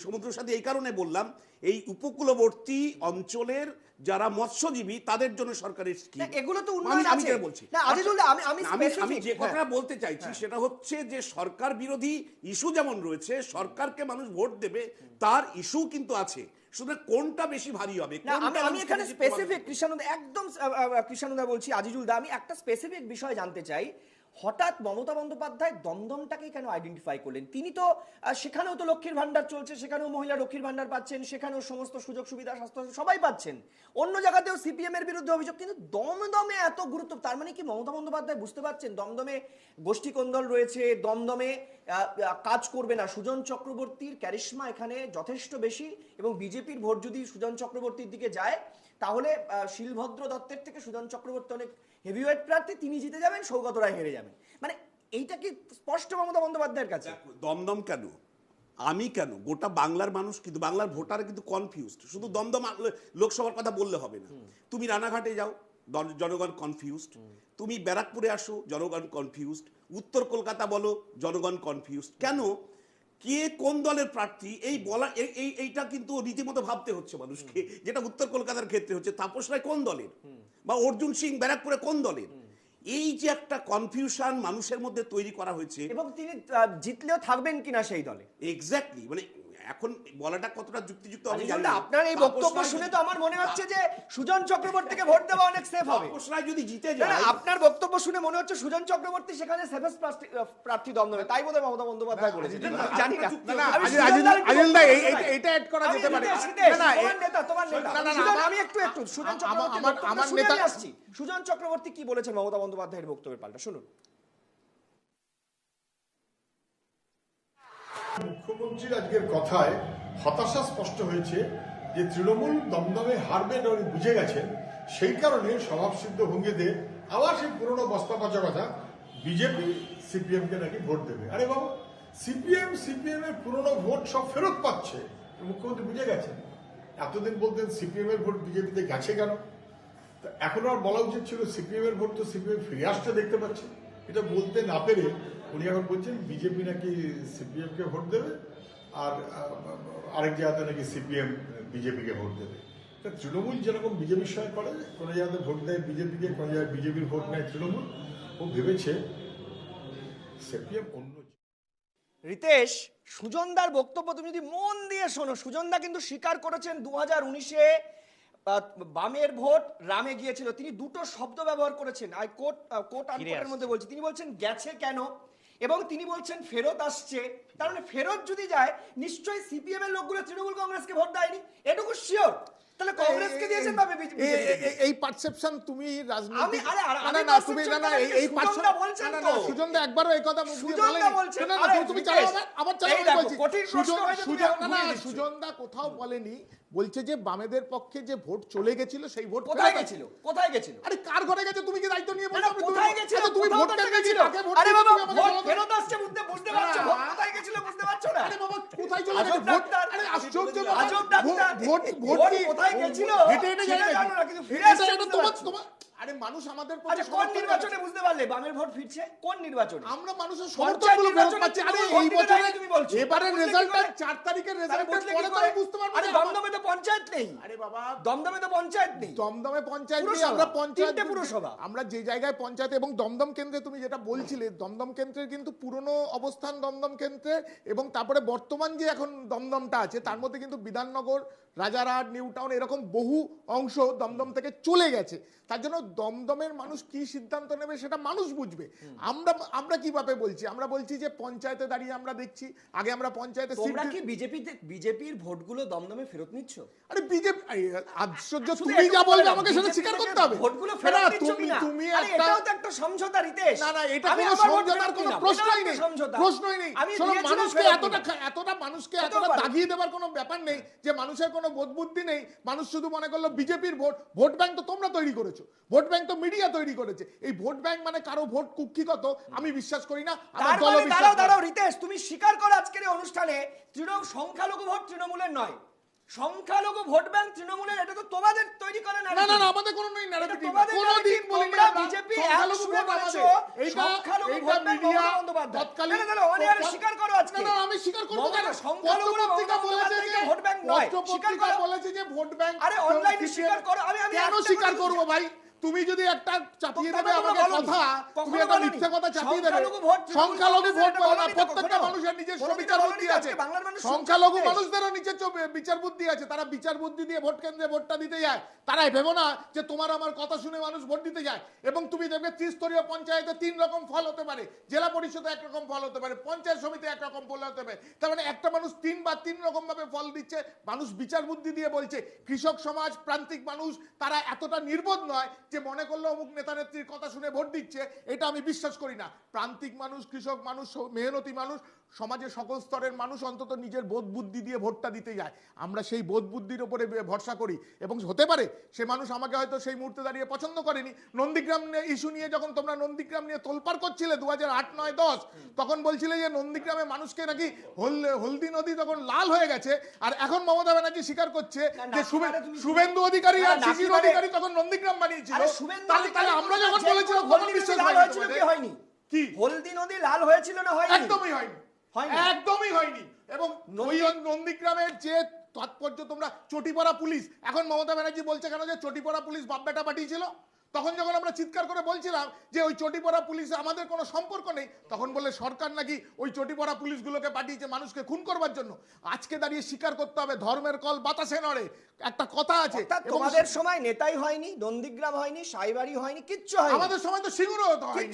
Speaker 8: এই কারণে বললাম, এই উপকূলবর্তী অঞ্চলের যারা মৎস্যজীবী তাদের জন্য সরকারের স্কিম,
Speaker 1: না, এগুলো তো উন্নয়ন
Speaker 8: আমি
Speaker 1: আছে।
Speaker 8: যেটা বলছি
Speaker 1: না, আজিজুল দা, আমি
Speaker 8: আমি
Speaker 1: specific,
Speaker 8: যে
Speaker 1: হ্যাঁ।
Speaker 8: কথাটা বলতে চাইছি সেটা হচ্ছে যে সরকার বিরোধী ইস্যু যেমন রয়েছে, সরকারকে মানুষ ভোট দেবে তার ইস্যু কিন্তু আছে, শুধু কোনটা বেশি ভারী হবে।
Speaker 1: না,
Speaker 8: কোনটা
Speaker 1: আমি
Speaker 8: মানুষকে
Speaker 1: এখানে
Speaker 8: বেশি
Speaker 1: স্পেসিফিক কৃষ্ণানন্দা, একদম কৃষ্ণানন্দা বলছি, আজিজুল দা আমি একটা স্পেসিফিক বিষয় জানতে চাই। হঠাৎ মমতা বন্দ্যোপাধ্যায় দমদমটাকে কেন আইডেন্টিফাই করলেন? তিনি তো সেখানেও তো লক্ষ্মীর ভান্ডার চলছে, সেখানেও মহিলা লক্ষ্মীর ভান্ডার পাচ্ছেন, সেখানেও সমস্ত সুযোগ সুবিধা, স্বাস্থ্য সবাই পাচ্ছেন, অন্য জায়গাতেও সিপিএম এর বিরুদ্ধে অভিযোগ, কিন্তু দমদমে এত গুরুত্ব, তার মানে কি মমতা বন্দ্যোপাধ্যায় বুঝতে পারছেন দমদমে গোষ্ঠী কোন্দল রয়েছে, দমদমে কাজ করবে না, সুজন চক্রবর্তীর ক্যারিশমা এখানে যথেষ্ট বেশি, এবং বিজেপির ভোট যদি সুজন চক্রবর্তীর দিকে যায় তাহলে শিলভদ্র দত্তের থেকে সুজন চক্রবর্তী অনেক হেভিওয়েট প্রার্থী, তিনি জিতে যাবেন, সৌগত রায় হেরে যাবেন, মানে এইটা কি স্পষ্ট মমতা বন্দ্যোপাধ্যায়ের কাছে?
Speaker 8: দেখো, দমদম কেন, আমি কেন, গোটা বাংলার মানুষ কিন্তু, বাংলার ভোটার কিন্তু কনফিউজড। শুধু দমদম লোকসভার কথা বললে হবে না, তুমি রানাঘাটে যাও, জনগণ কনফিউজড, তুমি ব্যারাকপুরে আসো, জনগণ কনফিউজড, উত্তর কলকাতা বলো, জনগণ কনফিউজড। কেন, কে কোন দলের প্রার্থী এই বলা, এইটা কিন্তু রীতিমতো ভাবতে হচ্ছে মানুষকে, যেটা উত্তর কলকাতার ক্ষেত্রে হচ্ছে তাপস রায় কোন দলের, বা অর্জুন সিং ব্যারাকপুরে কোন দলের। এই যে একটা কনফিউশন মানুষের মধ্যে তৈরি করা হয়েছে,
Speaker 1: এবং তিনি জিতলেও থাকবেন কিনা সেই দলে,
Speaker 8: এক্স্যাক্টলি, মানে এখন বলাটা কতটা যুক্তিযুক্ত আমি জানি
Speaker 1: আজিজুল দা,
Speaker 8: না।
Speaker 1: আপনার এই বক্তব্য শুনে তো আমার মনে হচ্ছে যে সুজন চক্রবর্তীকে ভোট দেওয়া অনেক সেফ হবে।
Speaker 8: তাপস রায় যদি জিতে
Speaker 1: না, না,
Speaker 8: যায়,
Speaker 1: আপনার বক্তব্য শুনে মনে হচ্ছে সুজন চক্রবর্তী সেখানে সেফেস্ট প্রার্থী দমদমে, তাই বোধহয় মমতা বন্দ্যোপাধ্যায় বলেছেন, আমি জানি না। আমি সুজনদার একটু
Speaker 7: আজিজুল দা
Speaker 1: বক্তব্য শুনতে চাই।
Speaker 7: এটা অ্যাড করা
Speaker 1: আমি
Speaker 7: যেতে পারে।
Speaker 1: রিতেশ,
Speaker 7: না,
Speaker 1: তোমার নেতা
Speaker 7: না, না,
Speaker 1: সুজন,
Speaker 7: আমার-
Speaker 1: আমি একটু সুজন
Speaker 7: আমার-
Speaker 1: চক্রবর্তীর
Speaker 7: আমার-
Speaker 1: বক্তব্য
Speaker 7: আমার
Speaker 1: শুনে
Speaker 7: নেতা-
Speaker 1: আমি আসছি। সুজন চক্রবর্তী কি বলেছেন মমতা বন্দ্যোপাধ্যায়ের বক্তব্যের পাল্টা, শুনুন।
Speaker 9: মুখ্যমন্ত্রীর আজকের কথায় হতাশা স্পষ্ট হয়েছে যে তৃণমূল দমদমে হারবে এটা উনি বুঝে গেছেন, সেই কারণে স্বভাবসিদ্ধ ভঙ্গিতে আবার সেই পুরনো বস্তা পচা কথা, বিজেপি সিপিএম কে নাকি ভোট দেবে। আরে বাবা, সিপিএম এর পুরনো ভোট সব ফেরত পাচ্ছে, মুখ্যমন্ত্রী বুঝে গেছেন। এতদিন বলতেন সিপিএম এর ভোট বিজেপিতে গেছে কেন, তো এখন আর বলা উচিত ছিল সিপিএম এর ভোট তো সিপিএম ফিরে আসতে দেখতে পাচ্ছি। এটা বলতে না পেরে উনি এখন বলছেন বিজেপি নাকি সিপিএম কে ভোট দেবে, আর আরেক জায়গাতে নাকি সিপিএম বিজেপিকে ভোট দেবে। তা তৃণমূল যেরকম বিজেপির সঙ্গে করে, কোনো জায়গাতে ভোট দেয় বিজেপিকে, কোনো জায়গায় বিজেপির ভোট নেয় তৃণমূল, ও ভেবেছে সিপিএম অন্য।
Speaker 1: রিতেশ, সুজনদার বক্তব্য তুমি যদি মন দিয়ে শোনো, সুজনদা কিন্তু স্বীকার করেছেন 2019-এ বামের ভোট রামে গিয়েছিল, তিনি দুটো শব্দ ব্যবহার করেছেন, আই কোট আনকোটের মধ্যে বলছি, তিনি বলছেন গেছে কেন, এবং তিনি বলছেন ফেরত আসছে। তার মানে ফেরত যদি যায় নিশ্চয়ই সিপিএম এর লোকগুলো তৃণমূল কংগ্রেসকে ভোট দেয়নি, এটুকু শিওর। তাহলে কংগ্রেসকে দিয়েছেন ভাবে
Speaker 7: এই পারসেপশন তুমি রাজনীতি,
Speaker 1: আমি
Speaker 7: না তুমি না না এই
Speaker 1: সুজনদা বলছেন তো,
Speaker 7: সুজনদা একবারও এই কথা মুখ দিয়ে
Speaker 1: সুজনদা
Speaker 7: বলেনি।
Speaker 1: বলছেন,
Speaker 7: না না
Speaker 1: আরে
Speaker 7: তুমি
Speaker 1: রিতেশ,
Speaker 7: চালাও, আবার চালাও,
Speaker 1: এই
Speaker 7: আমি
Speaker 1: দেখো,
Speaker 7: বলছি
Speaker 1: কঠিন প্রশ্ন হয়েছে, তুমি এখন
Speaker 7: না না
Speaker 1: ঘুরিয়ে দিচ্ছ।
Speaker 7: সুজনদা কোথাও বলেনি, বলছে যে বামেদের পক্ষে যে ভোট চলে গেছিল সেই ভোট
Speaker 1: কোথায়
Speaker 7: ফেরত
Speaker 1: গেছিল, কোথায় গেছিল?
Speaker 7: আরে কার ঘরে গেছে তুমি কি দায়িত্ব নিয়ে
Speaker 1: না,
Speaker 7: বলছো?
Speaker 1: না, কোথায় গেছিল?
Speaker 7: আচ্ছা, তুমি
Speaker 1: কোথাও
Speaker 7: ভোট
Speaker 1: তো
Speaker 7: কেন্দ্রে
Speaker 1: গেছিল।
Speaker 7: গিয়ে কাকে ভোট
Speaker 1: আরে
Speaker 7: দিয়েছো
Speaker 1: বাবা,
Speaker 7: তুমি আমাকে
Speaker 1: ভোট
Speaker 7: বলো তো।
Speaker 1: ফেরত আসছে বুঝতে পারছো, ভোট কোথায় গেছিল বুঝতে পারছো না?
Speaker 7: আরে বাবা কোথায় চলে
Speaker 1: আজব
Speaker 7: গেছে ভোট?
Speaker 1: ডাক্তার,
Speaker 7: আরে আশ্চর্য
Speaker 1: আজব ডাক্তার,
Speaker 7: ভোট
Speaker 1: ভোট
Speaker 7: কি
Speaker 1: কোথায় গেছিল
Speaker 7: হেঁটে হেঁটে যায়
Speaker 1: সেটা
Speaker 7: নাকি?
Speaker 1: জানো না, কিন্তু ফিরে
Speaker 7: এটা
Speaker 1: আসছে
Speaker 7: এটা
Speaker 1: বুঝতে পারছো।
Speaker 7: তোমার আরে মানুষ আমাদের
Speaker 1: আচ্ছা,
Speaker 7: পক্ষে
Speaker 1: কোন
Speaker 7: সমর্থন
Speaker 1: নির্বাচনে
Speaker 7: করে।
Speaker 1: বুঝতে পারলে বামের ভোট ফিরছে? কোন নির্বাচনে?
Speaker 7: আমরা মানুষের
Speaker 1: পঞ্চায়েত
Speaker 7: সমর্থনগুলো ফেরত
Speaker 1: নির্বাচনে
Speaker 7: পাচ্ছি। আরে
Speaker 1: তৃণমূল
Speaker 7: এই
Speaker 1: ভোট দিতে
Speaker 7: বছরে
Speaker 1: দেয়নি তুমি বলছো।
Speaker 7: এবারের
Speaker 1: বুঝলে কি
Speaker 7: রেজাল্টটা
Speaker 1: করে?
Speaker 7: 4 তারিখের
Speaker 1: তাহলে
Speaker 7: রেজাল্টের
Speaker 1: বুঝলে কি
Speaker 7: পরে তো
Speaker 1: করে?
Speaker 7: আমি বুঝতে পারবো
Speaker 1: আরে
Speaker 7: যে
Speaker 1: দমদমে তো পঞ্চায়েত নেই,
Speaker 7: আরে বাবা
Speaker 1: দমদমে তো পঞ্চায়েত নেই,
Speaker 7: দমদমে পঞ্চায়েত নেই,
Speaker 1: পুরসভা,
Speaker 7: আমরা পঞ্চায়েত
Speaker 1: তিনটে পুরসভা।
Speaker 7: আমরা যে জায়গায় পঞ্চায়েত এবং দমদম কেন্দ্রে তুমি যেটা বলছিলে, দমদম কেন্দ্রের কিন্তু পুরনো অবস্থান দমদম কেন্দ্রে, এবং তারপরে বর্তমান যে এখন দমদমটা আছে তার মধ্যে কিন্তু বিধাননগর, রাজারহাট, নিউ টাউন এরকম বহু অংশ দমদম থেকে চলে গেছে। তার জন্য দমদমের মানুষ কি সিদ্ধান্ত নেবে সেটা মানুষ বুঝবে। আমরা কিভাবে বলছি, আমরা বলছি যে পঞ্চায়েতে দাঁড়িয়ে আমরা দেখছি, আগে আমরা পঞ্চায়েতে
Speaker 1: তোমরা কি বিজেপির ভোটগুলো দমদমে ফেরত নিচ্ছ?
Speaker 7: আরে বিজেপি আশ্চর্য, তুমি যা বলবে আমাকে সেটা স্বীকার করতে হবে।
Speaker 1: ভোটগুলো ফেরত
Speaker 7: না,
Speaker 1: নিচ্ছ কিনা?
Speaker 7: তুমি
Speaker 1: আরে এটাও তো একটা সমঝোতা রিতেশ।
Speaker 7: না এটা
Speaker 1: আমি
Speaker 7: কোনো
Speaker 1: আমার ভোট
Speaker 7: সমঝোতার
Speaker 1: ফেরত
Speaker 7: কোনো
Speaker 1: নিলাম।
Speaker 7: প্রশ্নই
Speaker 1: এটাও
Speaker 7: নেই,
Speaker 1: একটা সমঝোতা।
Speaker 7: প্রশ্নই নেই।
Speaker 1: আমি
Speaker 7: শোনো,
Speaker 1: দিয়েছিলাম
Speaker 7: মানুষকে
Speaker 1: ফেরত
Speaker 7: এতটা
Speaker 1: হতেও
Speaker 7: এতটা
Speaker 1: পারে।
Speaker 7: দাগিয়ে দেওয়ার কোনো ব্যাপার নেই যে মানুষের কোনো বোধ বুদ্ধি নেই। মানুষ শুধু মনে করলো বিজেপির ভোট ব্যাংক তো তোমরা তৈরি করেছো, ভোট ব্যাংক তো মিডিয়া তৈরি করেছে। এই ভোট ব্যাংক মানে কারো ভোট কুক্ষিগত আমি বিশ্বাস করি না, আমার
Speaker 1: তার
Speaker 7: দল
Speaker 1: মানে
Speaker 7: বিশ্বাস করে।
Speaker 1: দাঁড়াও রিতেশ, তুমি স্বীকার করো আজকের এই অনুষ্ঠানে সংখ্যালঘু ভোট তৃণমূলের নয়, সংখ্যালঘু ভোট ব্যাংক তৃণমূলের। এটা তো তোমাদের তৈরি করে না।
Speaker 7: না আমাদের কোনো নেই narrative।
Speaker 1: তোমাদের
Speaker 7: কোনোদিন
Speaker 1: narrative,
Speaker 7: বলিনি
Speaker 1: তোমরা
Speaker 7: আমরা
Speaker 1: বিজেপি
Speaker 7: সংখ্যালঘু
Speaker 1: এক
Speaker 7: ভোট
Speaker 1: করেছো,
Speaker 7: আমাদের। এইটা
Speaker 1: সংখ্যালঘু vote bank
Speaker 7: media
Speaker 1: Mamata Bandyopadhyay.
Speaker 7: তৎকালীন
Speaker 1: না, অন এয়ারে স্বীকার করো আজকে।
Speaker 7: না আমি স্বীকার করব
Speaker 1: মমতা
Speaker 7: কেন?
Speaker 1: সংখ্যালঘুরা
Speaker 7: পত্রপত্রিকা
Speaker 1: মমতা
Speaker 7: বলেছে যে
Speaker 1: বন্দ্যোপাধ্যায়কে ভোট ব্যাংক নয়। স্বীকার
Speaker 7: পত্রপত্রিকা
Speaker 1: করো।
Speaker 7: বলেছে যে ভোট ব্যাংক।
Speaker 1: আরে অনলাইনে স্বীকার করো। আমি
Speaker 7: কেন
Speaker 1: একটা
Speaker 7: স্বীকার
Speaker 1: কথা
Speaker 7: করব ভাই? তুমি যদি একটা চাপিয়ে
Speaker 1: তোমরা
Speaker 7: দেবে
Speaker 1: কখনো
Speaker 7: আমাকে
Speaker 1: বলোনি।
Speaker 7: কথা,
Speaker 1: কখনো
Speaker 7: তুমি একটা
Speaker 1: বলোনি।
Speaker 7: মিথ্যা কথা চাপিয়ে দেবে।
Speaker 1: সংখ্যালঘু ভোট
Speaker 7: সংখ্যালঘু ভোট
Speaker 1: এটা
Speaker 7: বলে না,
Speaker 1: বলোনি তো
Speaker 7: প্রত্যেকটা
Speaker 1: কখনো।
Speaker 7: মানুষের নিজস্ব
Speaker 1: কোনোদিন
Speaker 7: বিচার
Speaker 1: বলোনি
Speaker 7: বুদ্ধি
Speaker 1: তো,
Speaker 7: আছে।
Speaker 1: আজকে বাংলার মানুষ শুনছে
Speaker 7: সংখ্যালঘু
Speaker 1: রিতেশ।
Speaker 7: মানুষদেরও নিজের বিচার বুদ্ধি আছে, তারা বিচার বুদ্ধি দিয়ে ভোট কেন্দ্রে ভোটটা দিতে যায়। তারা ভেবো না যে তোমার আমার কথা শুনে মানুষ ভোট দিতে যায়। এবং তুমি দেখবে ত্রিস্তরীয় পঞ্চায়েতে 3 রকম ফল হতে পারে, জেলা পরিষদে একরকম ফল হতে পারে, পঞ্চায়েত সমিতি একরকম ফল হতে পারে। তার মানে একটা মানুষ 3 রকম ভাবে ফল দিচ্ছে। মানুষ বিচার বুদ্ধি দিয়ে বলছে। কৃষক সমাজ, প্রান্তিক মানুষ তারা এতটা নির্বোধ নয় যে মনে করলো অমুক নেতা নেত্রীর কথা শুনে ভোট দিচ্ছে। এটা আমি বিশ্বাস করি না। প্রান্তিক মানুষ, কৃষক মানুষ, মেহনতি মানুষ, সমাজের সকল স্তরের মানুষ অন্তত নিজের বোধ বুদ্ধি দিয়ে ভোটটা দিতে যায়। আমরা সেই বোধ বুদ্ধির উপরে ভরসা করি। এবং হতে পারে সে মানুষ আমাকে হয়তো সেই মুহূর্তে দাঁড়িয়ে পছন্দ করেনি। নন্দীগ্রাম ইস্যু নিয়ে যখন তোমরা নন্দীগ্রাম নিয়ে তোলপাড় করছিলে 2008, 9, 10, তখন বলছিলে যে নন্দীগ্রামে মানুষকে নাকি হলদি নদী তখন লাল হয়ে গেছে। আর এখন মমতা ব্যানার্জি স্বীকার করছে যে শুভেন্দু অধিকারী আর শিশির অধিকারী তখন নন্দীগ্রাম বানিয়েছিল। তাহলে আমরা যখন বলেছিলাম তখন বিশ্বাস
Speaker 1: হয়নি।
Speaker 7: কি
Speaker 1: হলদি নদী লাল হয়েছিল না হয়নি?
Speaker 7: একদমই হয়নি, একদমই হয়নি। এবং ওই নন্দীগ্রামের যে তাৎপর্য, তোমরা চটিপড়া পুলিশ, এখন মমতা ব্যানার্জি বলছে কেন যে চটিপড়া পুলিশ বাপ বেটা পাঠিয়েছিল? তখন যখন আমরা চিৎকার করে বলছিলাম যে ওই চটিপড়া পুলিশে আমাদের কোনো সম্পর্ক নেই, তখন বলে সরকার নাকি ওই চটিপড়া পুলিশগুলোকে পাঠিয়েছে মানুষকে খুন করবার জন্য। আজকে দাঁড়িয়ে স্বীকার করতে হবে ধর্মের কল বাতাসে নড়ে, একটা কথা আছে।
Speaker 1: তোমাদের সময় নেতাই হয়নি, নন্দীগ্রাম হয়নি, সাইবাড়ি হয়নি, কিচ্ছু হয়নি।
Speaker 7: আমাদের সময় তো সিঙ্গুরও তো হয়নি।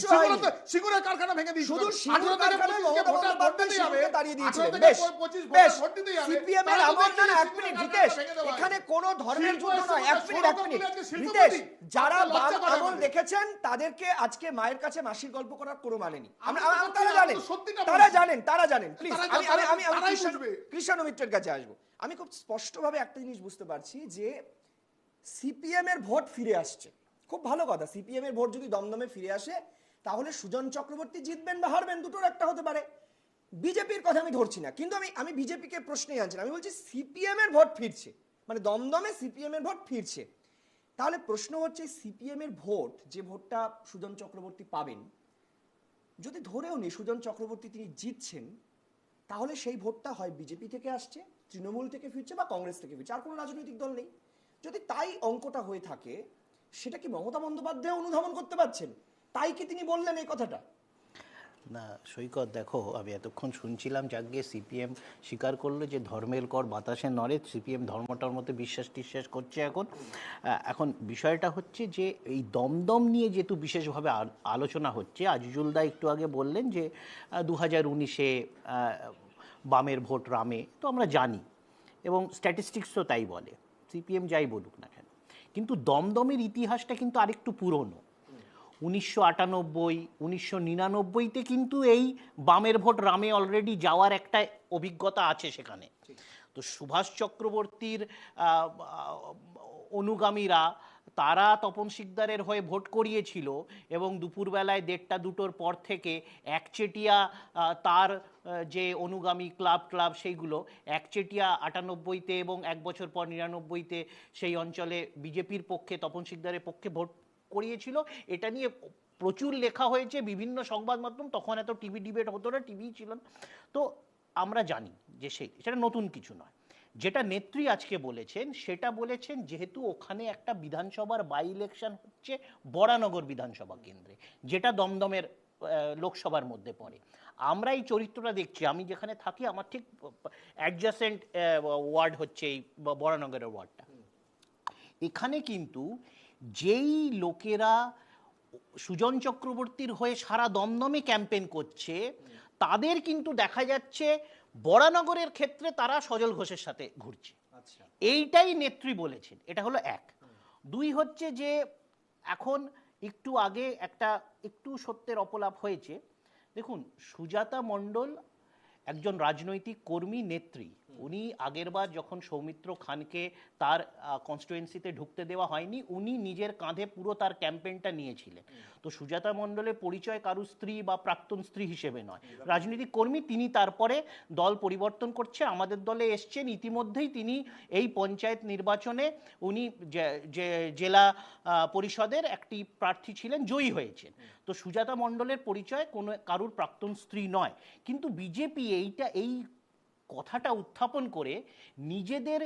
Speaker 7: সিঙ্গুরের কারখানা ভেঙে দিয়েছিল।
Speaker 1: শুধু সিঙ্গুর কারখানা
Speaker 7: ভোট দিতে যাবে,
Speaker 1: দাঁড়িয়ে দিয়েছিলেন।
Speaker 7: 18 থেকে 25 ভোট দিতে যাবে।
Speaker 1: সিপিএম এর আমল না। এক মিনিট রিতেশ, এখানে কোনো ধর্মের যুদ্ধ নয়। এক মিনিট রিতেশ, যারা বাম আমল দেখেছেন তাদেরকে আজকে মায়ের কাছে মাসির গল্প করার কোনো মানে নেই। তারা জানেন প্লিজ। আমি কৃষ্ণ মিত্রের কাছে আসবো। আমি খুব স্পষ্টভাবে একটা জিনিস বুঝতে পারছি যে সিপিএম এর ভোট ফিরে আসছে। খুব ভালো কথা। সিপিএম এর ভোট যদি দমদমে ফিরে আসে তাহলে সুজন চক্রবর্তী জিতবেন বা হারবেন, দুটোর একটা হতে পারে। বিজেপির কথা আমি ধরছি না, কিন্তু আমি বিজেপিকে প্রশ্নেই আনছি না। আমি বলছি সিপিএম এর ভোট ফিরছে, মানে দমদমে সিপিএম এর ভোট ফিরছে। তাহলে প্রশ্ন হচ্ছে সিপিএম এর ভোট, যে ভোটটা সুজন চক্রবর্তী পাবেন, যদি ধরেও নি সুজন চক্রবর্তী তিনি জিতছেন, তাহলে সেই ভোটটা হয় বিজেপি থেকে আসছে, তৃণমূল থেকে ফিরছে বা কংগ্রেস থেকে ফিরছে, আর কোনো রাজনৈতিক দল নেই। যদি তাই অঙ্কটা হয়ে থাকে, সেটা কি মমতা বন্দ্যোপাধ্যায় অনুধাবন করতে পারছেন? তাই কি তিনি বললেন এই কথাটা?
Speaker 5: না সৈকত, দেখো আমি এতক্ষণ শুনছিলাম যাকে সিপিএম স্বীকার করলো যে ধর্মের কর বাতাসে নড়ে, সিপিএম ধর্মটার মধ্যে বিশ্বাস করছে। এখন বিষয়টা হচ্ছে যে এই দমদম নিয়ে যেহেতু বিশেষভাবে আলোচনা হচ্ছে, আজিজুল দা একটু আগে বললেন যে 2019-এ বামের ভোট রামে, তো আমরা জানি এবং স্ট্যাটিস্টিক্সও তাই বলে, সিপিএম যাই বলুক না কেন। কিন্তু দমদমের ইতিহাসটা কিন্তু আরেকটু পুরনো। 1998, 1999-তে কিন্তু এই বামের ভোট রামে অলরেডি যাওয়ার একটা অভিজ্ঞতা আছে সেখানে। তো সুভাষ চক্রবর্তীর অনুগামীরা তারা তপন শিকদারের হয়ে ভোট করিয়েছিল এবং দুপুরবেলায় 1:30-2টোর পর থেকে একচেটিয়া তার যে অনুগামী ক্লাব সেইগুলো একচেটিয়া 98-তে এবং 1 বছর পর 99-তে সেই অঞ্চলে বিজেপির পক্ষে, তপন শিকদারের পক্ষে ভোট করিয়েছিল। এটা নিয়ে প্রচুর লেখা হয়েছে বিভিন্ন সংবাদ মাধ্যম, তখন এত টিভি ডিবেট হতো না, টিভি ছিল না। তো আমরা জানি যে সেটা নতুন কিছু নয়। যেটা নেত্রী আজকে বলেছেন সেটা বলেছেন যেহেতু ওখানে একটা বিধানসভার বাই ইলেকশন হচ্ছে বরানগর বিধানসভা কেন্দ্রে, যেটা দমদমের লোকসভার মধ্যে পড়ে। আমরা এই চরিত্রটা দেখছি, আমি যেখানে থাকি আমার ঠিক অ্যাডজাসেন্ট ওয়ার্ড হচ্ছে এই বরানগরের ওয়ার্ডটা। এখানে কিন্তু যেই লোকেরা সুজন চক্রবর্তীর হয়ে সারা দমদমে ক্যাম্পেন করছে তাদের কিন্তু দেখা যাচ্ছে বরানগরের ক্ষেত্রে তারা সজল ঘোষের সাথে ঘুরছে। এইটাই নেত্রী বলেছেন। এটা হলো এক। দুই হচ্ছে যে এখন একটু আগে একটু সত্যের অপলাপ হয়েছে। দেখুন, সুজাতা মণ্ডল একজন রাজনৈতিক কর্মী, নেত্রী। উনি আগেরবার যখন সৌমিত্র খানকে তার কনস্টিটুয়েন্সিতে ঢুকতে দেওয়া হয়নি, উনি নিজের কাঁধে পুরো তার ক্যাম্পেইনটা নিয়েছিলেন। তো সুজাতা মণ্ডলের পরিচয় কারুর স্ত্রী বা প্রাক্তন স্ত্রী হিসেবে নয়, রাজনৈতিক কর্মী। তিনি তারপরে দল পরিবর্তন করছে, আমাদের দলে এসছেন। ইতিমধ্যেই তিনি এই পঞ্চায়েত নির্বাচনে উনি জেলা পরিষদের একটি প্রার্থী ছিলেন, জয়ী হয়েছেন। তো সুজাতা মণ্ডলের পরিচয় কোনো কারুর প্রাক্তন স্ত্রী নয়। কিন্তু বিজেপি এই কথাটা উত্থাপন করে নিজেদের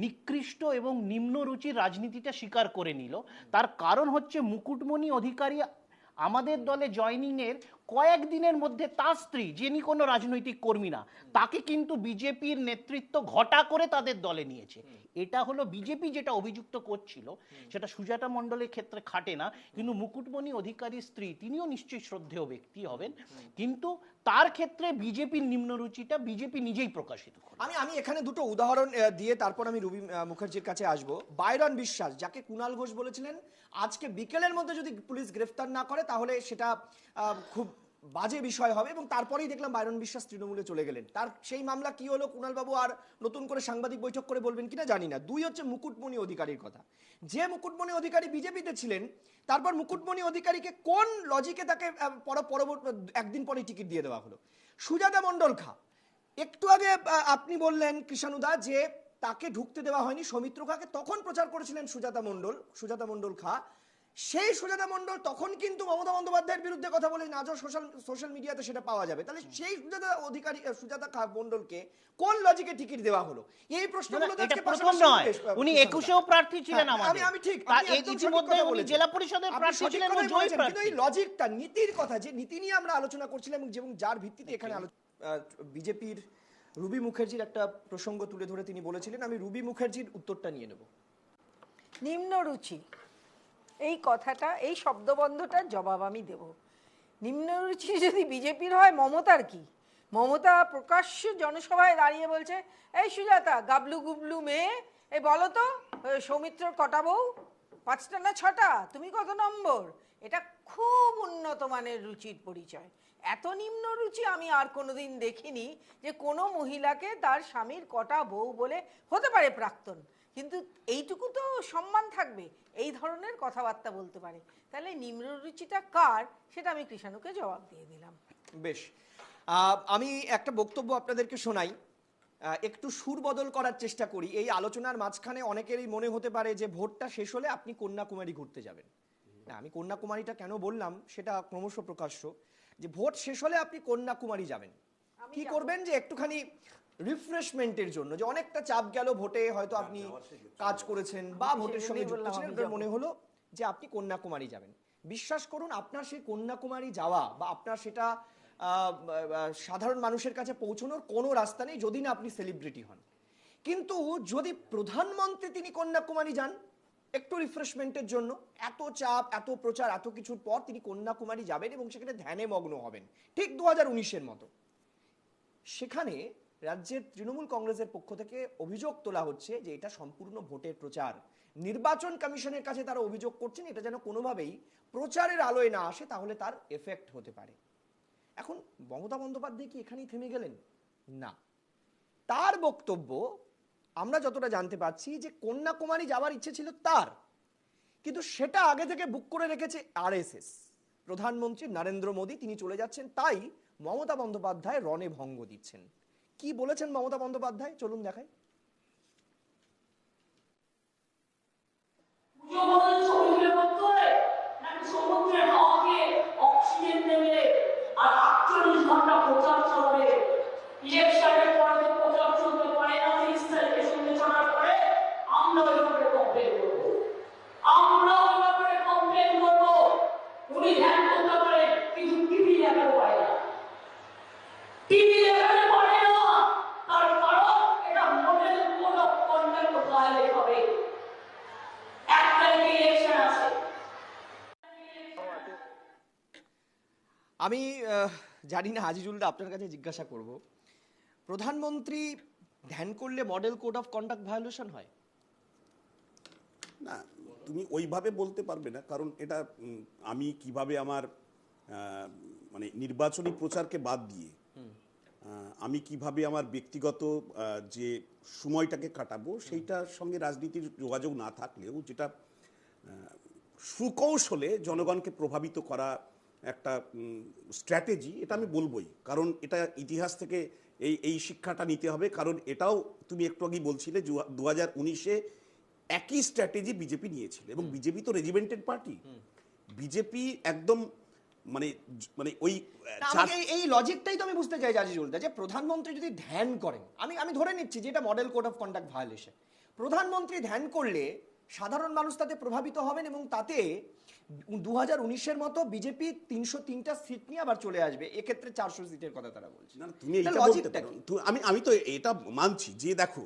Speaker 5: নিকৃষ্ট এবং নিম্নরুচির রাজনীতিটা স্বীকার করে নিল। তার কারণ হচ্ছে মুকুটমণি অধিকারী আমাদের দলে জয়নিংয়ের কয়েকদিনের মধ্যে তার স্ত্রী, যিনি কোনো রাজনৈতিক কর্মী না, তাকে কিন্তু বিজেপির নেতৃত্ব ঘটা করে তাদের দলে নিয়েছে। এটা হলো বিজেপি যেটা অভিযুক্ত করছিল, সেটা সুজাতা মণ্ডলের ক্ষেত্রে খাটে না। কিন্তু মুকুটমণি অধিকারীর স্ত্রী, তিনিও নিশ্চয়ই শ্রদ্ধেয় ব্যক্তি হবেন, কিন্তু তার ক্ষেত্রে বিজেপির নিম্নরুচিটা বিজেপি নিজেই প্রকাশিত করে।
Speaker 1: আমি এখানে দুটো উদাহরণ দিয়ে তারপর আমি রুবি মুখার্জির কাছে আসবো। বাইরন বিশ্বাস, যাকে কুণাল ঘোষ বলেছিলেন আজকে বিকেলের মধ্যে যদি পুলিশ গ্রেফতার না করে তাহলে সেটা খুব বাজে বিষয় হবে, এবং তারপরেই দেখলাম বাইরন বিশ্বাস তৃণমূলে চলে গেলেন। তার সেই মামলা কি হলো কুণাল বাবু আর নতুন করে সাংবাদিক বৈঠক করে বলবেন কিনা জানি না। দুই হচ্ছে মুকুটমণি অধিকারীর কথা। যে মুকুটমণি অধিকারী বিজেপিতে ছিলেন, তারপর মুকুটমণি অধিকারীকে কোন লজিকে তাকে পরবর্তী একদিন পরে টিকিট দিয়ে দেওয়া হলো। সুজাতা মণ্ডল খা, একটু আগে আপনি বললেন কৃষাণুদা যে তাকে ঢুকতে দেওয়া হয়নি, সৌমিত্র খাকে তখন প্রচার করেছিলেন সুজাতা মণ্ডল খা। সেই সুজাতা মণ্ডল তখন কিন্তু মমতা বন্দ্যোপাধ্যায়ের বিরুদ্ধে কথা বলে, আজও সোশ্যাল মিডিয়াতে সেটা পাওয়া যাবে। তাহলে সেই সুজাতা মণ্ডলকে কোন লজিকে টিকিট দেওয়া হলো? এই প্রশ্নগুলো
Speaker 5: এটা প্রথম নয়, উনি 21এও প্রার্থী ছিলেন আমাদের।
Speaker 1: আমি ঠিক,
Speaker 5: ইতিমধ্যে উনি জেলা পরিষদের প্রার্থী ছিলেন, জয়ী প্রার্থী।
Speaker 1: কিন্তু এই লজিকটা, নীতির কথা, যে নীতি নিয়ে আমরা আলোচনা করছিলাম এবং যার ভিত্তিতে এখানে বিজেপির রুবি মুখার্জির একটা প্রসঙ্গ তুলে ধরে তিনি বলেছিলেন, আমি রুবি মুখার্জির উত্তরটা নিয়ে নেব।
Speaker 6: নিম্নরুচি, এই কথাটা, এই শব্দবন্ধটার জবাব আমি দেব। নিম্নরুচি যদি বিজেপির হয়, মমতার কি? মমতা প্রকাশ্য জনসভায় দাঁড়িয়ে বলছে, এই সুজাতা, গাবলু গুবলু মেয়ে, এই বলো তো সৌমিত্রর কটা বউ, 5টা না 6টা, তুমি কত নম্বর? এটা খুব উন্নত মানের রুচির পরিচয়। এত নিম্ন রুচি আমি আর কোনোদিন দেখিনি যে কোনো মহিলাকে তার স্বামীর কটা বউ বলে, হতে পারে প্রাক্তন, কিন্তু এইটুকু তো সম্মান থাকবে, এই ধরনের কথাবার্তা বলতে পারে। তাহলে নিম্নরুচিটা কার, সেটা আমি কৃষাণুকে জবাব দিয়ে দিলাম।
Speaker 1: বেশ, আমি একটা বক্তব্য আপনাদেরকে শোনাই, একটু সুর বদল করার চেষ্টা করি। এই আলোচনার মাঝখানে অনেকেরই মনে হতে পারে যে ভোটটা শেষ হলে আপনি কন্যাকুমারী ঘুরতে যাবেন। না, আমি কন্যাকুমারীটা কেন বললাম সেটা ক্রমশ প্রকাশ্য, যে ভোট শেষ হলে আপনি কন্যাকুমারী যাবেন। কি করবেন? যে একটুখানি রিফ্রেশমেন্টের জন্য, যে অনেকটা চাপ গেল ভোটে, হয়তো আপনি কাজ করেছেন বা ভোটের সঙ্গে যুক্ত ছিলেন, মনে হলো যে আপনি কন্যাকুমারী যাবেন। বিশ্বাস করুন, আপনার সেই কন্যাকুমারী যাওয়া বা আপনার সেটা সাধারণ মানুষের কাছে পৌঁছানোর কোনো রাস্তা নেই যদি না আপনি সেলিব্রিটি হন। কিন্তু যদি প্রধানমন্ত্রী তিনি কন্যাকুমারী যান একটু রিফ্রেশমেন্টের জন্য, এত চাপ, এত প্রচার, এত কিছুর পর তিনি কন্যাকুমারী যাবেন এবং সেখানে ধ্যানে মগ্ন হবেন, ঠিক 2019-এর মতো। সেখানে রাজ্যের তৃণমূল কংগ্রেসের পক্ষ থেকে অভিযোগ তোলা হচ্ছে যে এটা সম্পূর্ণ ভোটের প্রচার। নির্বাচন কমিশনের কাছে তারা অভিযোগ করছেন এটা যেন কোনোভাবেই প্রচারের আলোয় না আসে, তাহলে তার এফেক্ট হতে পারে। এখন মমতা বন্দ্যোপাধ্যায় কি এখানেই থেমে গেলেন? না, তার বক্তব্য আমরা যতটা জানতে পারছি যে কন্যাকুমারী যাওয়ার ইচ্ছে ছিল তার, কিন্তু সেটা আগে থেকে বুক করে রেখেছে আরএসএস। প্রধানমন্ত্রী নরেন্দ্র মোদী তিনি চলে যাচ্ছেন, তাই মমতা বন্দ্যোপাধ্যায় রণে ভঙ্গ দিচ্ছেন। কি বলেছেন মমতা বন্দ্যোপাধ্যায়, চলুন দেখাই।
Speaker 4: অক্সিজেন দেবে আর 48 ঘন্টা প্রচার চলবে। ইলেকশনের পরে প্রচার চলতে পারে না, 30 তারিখে সন্ধ্যা করে আমরা ওই ব্যাপারে কমপ্লেন করবো। উনি ধ্যান করতে পারে কিন্তু টিভি দেখাতে পারে না। টিভি দেখাতে পারে না, তার কারণ এটা model code of conduct violate হবে। 1 তারিখে ইলেকশন আছে,
Speaker 1: আমি জানি না আজিজুলদা, আপনার কাছে জিজ্ঞাসা করব, প্রধানমন্ত্রী ধ্যান করলে model code of conduct violation হয়?
Speaker 8: না, তুমি ওইভাবে বলতে পারবে না, কারণ এটা আমি কিভাবে আমার মানে নির্বাচনী প্রচারকে বাদ দিয়ে আমি কিভাবে আমার ব্যক্তিগত যে সময়টাকে কাটাবো সেইটার সঙ্গে রাজনীতির যোগাযোগ না থাকলেও যেটা সুকৌশলে জনগণকে প্রভাবিত করা একটা স্ট্র্যাটেজি, এটা আমি বলবোই। কারণ এটা ইতিহাস থেকে এই শিক্ষাটা নিতে হবে। কারণ এটাও তুমি একটু আগেই বলছিলে 2019-এ একই স্ট্র্যাটেজি বিজেপি নিয়েছিল, এবং বিজেপি তো রেজিমেন্টেড পার্টি। বিজেপি একদম মানে মানে ওই
Speaker 1: এই লজিকটাই তো আমি বুঝতে চাই আজিজুলদা, যে প্রধানমন্ত্রী যদি ধ্যান করেন, আমি ধরে নিচ্ছি যে এটা model code of conduct violation, প্রধানমন্ত্রী ধ্যান করলে সাধারণ মানুষ তাতে প্রভাবিত হবেন, এবং তাতে 2019-এর মতো বিজেপি 303টা সিট নিয়ে আবার চলে আসবে, এক্ষেত্রে 400 সিটের কথা তারা বলছে।
Speaker 8: না, তুমি এটা বলতে পারো। আমি তো এটা মানছি যে দেখো,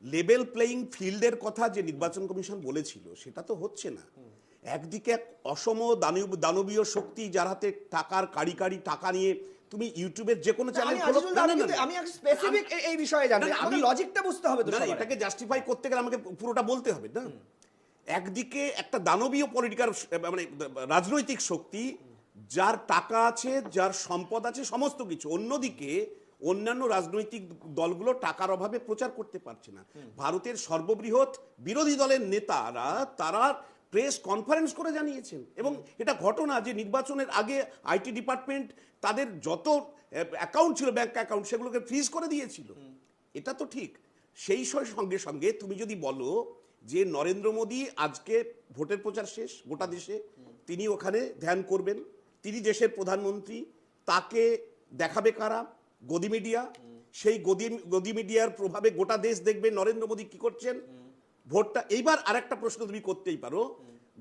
Speaker 8: লেভেল প্লেইং ফিল্ডের কথা যে নির্বাচন কমিশন বলেছিল সেটা তো হচ্ছে না। একদিকে এক অসম দানবীয় শক্তি, যার হাতে টাকার কাড়ি টাকা নিয়ে, তুমি ইউটিউবের যে কোনো চ্যানেল
Speaker 1: আমি স্পেসিফিক এই বিষয়ে জানি, আমি লজিকটা বুঝতে হবে তো।
Speaker 8: এটাকে জাস্টিফাই করতে গেলে আমাকে পুরোটা বলতে হবে না। একদিকে একটা দানবীয় পলিটিক্যাল মানে রাজনৈতিক শক্তি, যার টাকা আছে, যার সম্পদ আছে, সমস্ত কিছু। অন্যদিকে অন্যান্য রাজনৈতিক দলগুলো টাকার অভাবে প্রচার করতে পারছে না। ভারতের সর্ববৃহৎ বিরোধী দলের নেতারা তারা প্রেস কনফারেন্স করে জানিয়েছেন, এবং এটা ঘটনা যে নির্বাচনের আগে আইটি ডিপার্টমেন্ট তাদের যত অ্যাকাউন্ট ছিল, ব্যাংক অ্যাকাউন্ট, সেগুলোকে ফ্রিজ করে দিয়েছিল। এটা তো ঠিক। সেই সঙ্গে সঙ্গে তুমি যদি বলো যে নরেন্দ্র মোদী আজকে ভোটের প্রচার শেষ গোটা দেশে, তিনি ওখানে ধ্যান করবেন, তিনি দেশের প্রধানমন্ত্রী, তাকে দেখাবে কারা? গদি মিডিয়া। সেই গদি মিডিয়ার প্রভাবে গোটা দেশ দেখবে নরেন্দ্র মোদী কি করছেন। ভোটটা এইবার আরেকটা প্রশ্ন তুমি করতেই পারো,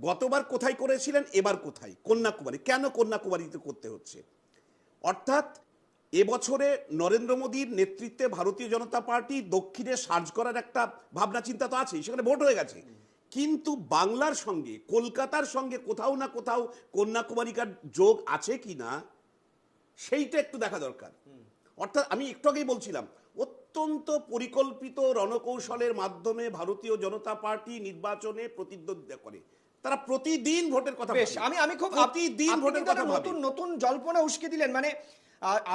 Speaker 8: গতবার কোথায় করেছিলেন, এবার কোথায়? কন্যাকুমারী। কেন কন্যাকুমারীতে করতে হচ্ছে? অর্থাৎ এবছরে নরেন্দ্র মোদীর নেতৃত্বে ভারতীয় জনতা পার্টি দক্ষিণে সার্চ করার একটা ভাবনা চিন্তা তো আছেই, সেখানে ভোট হয়ে গেছে। কিন্তু বাংলার সঙ্গে, কলকাতার সঙ্গে কোথাও না কোথাও কন্যাকুমারিকার যোগ আছে কিনা সেইটা একটু দেখা দরকার। অর্থাৎ আমি একটু আগেই বলছিলাম, অত্যন্ত পরিকল্পিত রণকৌশলের মাধ্যমে ভারতীয় জনতা পার্টি নির্বাচনে প্রতিদ্বন্দ্বিতা করে। তারা প্রতিদিন ভোটের কথা
Speaker 1: বেশ, আমি খুব
Speaker 8: প্রতিদিন ভোটের কথা
Speaker 1: নতুন জল্পনা উস্কে দিলেন। মানে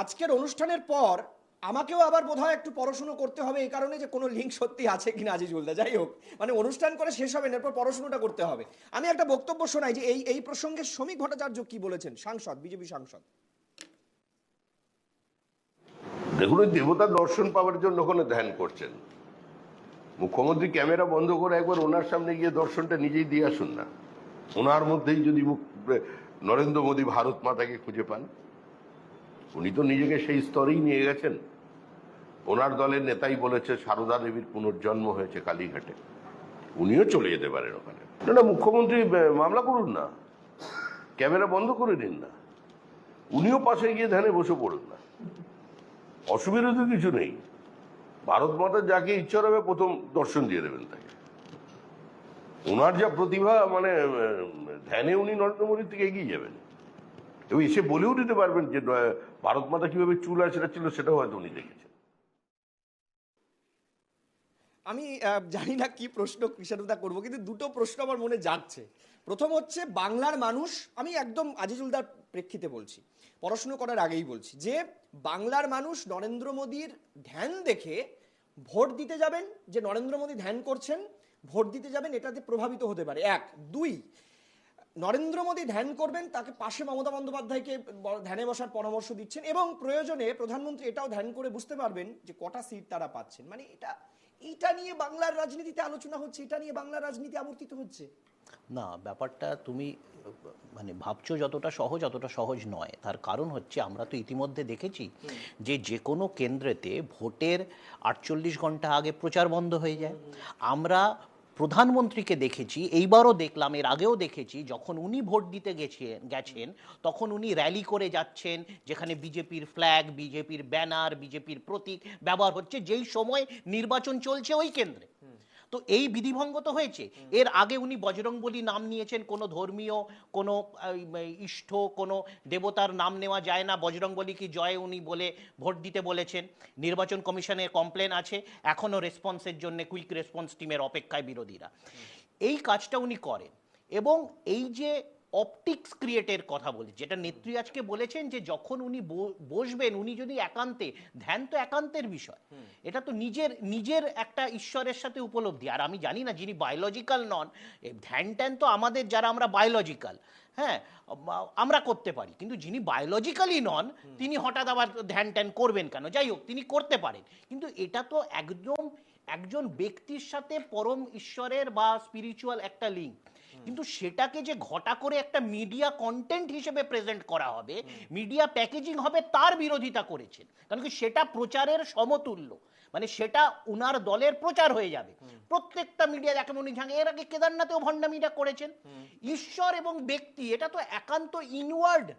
Speaker 1: আজকের অনুষ্ঠানের পর আমাকেও আবার বোধহয় একটু পড়াশোনা করতে হবে, এই কারণে যে কোনো লিঙ্ক সত্যি আছে কিনা আজিজুলদা। যাই হোক, মানে অনুষ্ঠান করে শেষ হবে, এরপর পড়াশোনাটা করতে হবে। আমি একটা বক্তব্য শোনাই যে এই প্রসঙ্গে শ্রমিক ভট্টাচার্য কি বলেছেন, সাংসদ, বিজেপি সাংসদ।
Speaker 10: দেখুন, ওই দেবতার দর্শন পাওয়ার জন্য ওখানে ধ্যান করছেন। মুখ্যমন্ত্রী ক্যামেরা বন্ধ করে একবার ওনার সামনে গিয়ে দর্শনটা নিজেই দিয়ে আসুন না। ওনার মধ্যেই যদি নরেন্দ্র মোদী ভারত মাতাকে খুঁজে পান, উনি তো নিজেকে সেই স্তরেই নিয়ে গেছেন। ওনার দলের নেতাই বলেছে সারদা দেবীর পুনর্জন্ম হয়েছে কালীঘাটে, উনিও চলে যেতে পারেন ওখানে। না, মুখ্যমন্ত্রী মামলা করুন না, ক্যামেরা বন্ধ করে নিন না, উনিও পাশে গিয়ে ধ্যানে বসে পড়ুন না, অসুবিধা তো কিছু নেই। ভারত মাতার যাকে ইচ্ছা হবে প্রথম দর্শন দিয়ে দেবেন তাকে। ওনার যা প্রতিভা, মানে ধ্যানে উনি নরেন্দ্র মোদীর থেকে এগিয়ে যাবেন, এবং এসে বলেও দিতে পারবেন যে ভারত মাতা কিভাবে চুল আছড়া ছিল সেটাও হয়তো উনি দেখেছেন।
Speaker 1: আমি জানি না কি প্রশ্ন কৃষাণুদা করবো, কিন্তু দুটো প্রশ্ন আমার মনে যাচ্ছে। প্রথম হচ্ছে, বাংলার মানুষ, আমি একদম আজিজুলদার প্রেক্ষিতে বলছি, পড়াশুনো করার আগেই বলছি, যে বাংলার মানুষ নরেন্দ্র মোদীর ধ্যান দেখে ভোট দিতে যাবেন, যে নরেন্দ্র মোদী ধ্যান করছেন, ভোট দিতে যাবেন, এটাতে প্রভাবিত হতে পারে। এক। দুই, নরেন্দ্র মোদী ধ্যান করবেন, তাকে পাশে মমতা বন্দ্যোপাধ্যায়কে ধ্যানে বসার পরামর্শ দিচ্ছেন, এবং প্রয়োজনে প্রধানমন্ত্রী এটাও ধ্যান করে বুঝতে পারবেন যে কটা সিট তারা পাচ্ছেন। মানে এটা নিয়ে বাংলার রাজনীতিতে আলোচনা হচ্ছে, এটা নিয়ে বাংলার রাজনীতি আবর্তিত হচ্ছে।
Speaker 5: না, ব্যাপারটা তুমি মানে ভাবছো যতটা সহজ, অতটা সহজ নয়। তার কারণ হচ্ছে, আমরা তো ইতিমধ্যে দেখেছি যে কোনো কেন্দ্রেতে ভোটের 48 ঘন্টা আগে প্রচার বন্ধ হয়ে যায়। আমরা প্রধানমন্ত্রীকে দেখেছি, এইবারও দেখলাম, এর আগেও দেখেছি, যখন উনি ভোট দিতে গেছেন তখন উনি র্যালি করে যাচ্ছেন, যেখানে বিজেপির ফ্ল্যাগ, বিজেপির ব্যানার, বিজেপির প্রতীক ব্যবহার হচ্ছে, যেই সময় নির্বাচন চলছে ওই কেন্দ্রে। তো এই বিধিভঙ্গ তো হয়েছে। এর আগে উনি বজরংবলী নাম নিয়েছেন, কোনো ধর্মীয় কোনো ইষ্ট কোনো দেবতার নাম নেওয়া যায় না, বজরংবলী কি জয় উনি বলে ভোট দিতে বলেছেন। নির্বাচন কমিশনের কমপ্লেন আছে, এখনও রেসপন্সের জন্য কুইক রেসপন্স টিমের অপেক্ষায় বিরোধীরা। এই কাজটা উনি করেন। এবং এই যে অপটিক্স ক্রিয়েটের কথা বলি, যেটা নেত্রী আজকে বলেছেন যে যখন উনি বসবেন, উনি যদি একান্তে, ধ্যান তো একান্তের বিষয়, এটা তো নিজের একটা ঈশ্বরের সাথে উপলব্ধি। আর আমি জানি না যিনি বায়োলজিক্যাল নন, ধ্যান ট্যান তো আমাদের যারা আমরা বায়োলজিক্যাল, হ্যাঁ আমরা করতে পারি, কিন্তু যিনি বায়োলজিক্যালি নন তিনি হঠাৎ আবার ধ্যান ট্যান করবেন কেন? যাই হোক, তিনি করতে পারেন, কিন্তু এটা তো একজন ব্যক্তির সাথে পরম ঈশ্বরের বা স্পিরিচুয়াল একটা লিঙ্ক। কিন্তু সেটাকে যে ঘটা করে একটা মিডিয়া কন্টেন্ট হিসেবে প্রেজেন্ট করা হবে, মিডিয়া প্যাকেজিং হবে, তার বিরোধিতা করেছেন। কারণ কি সেটা প্রচারের সমতুল্য, মানে সেটা উনার দলের প্রচার হয়ে যাবে প্রত্যেকটা মিডিয়া। যাকে উনি ঝাঁকে, এর আগে কেদারনাথেও ভণ্ডামিটা করেছেন। ঈশ্বর এবং ব্যক্তি এটা তো একান্ত ইনওয়ার্ড।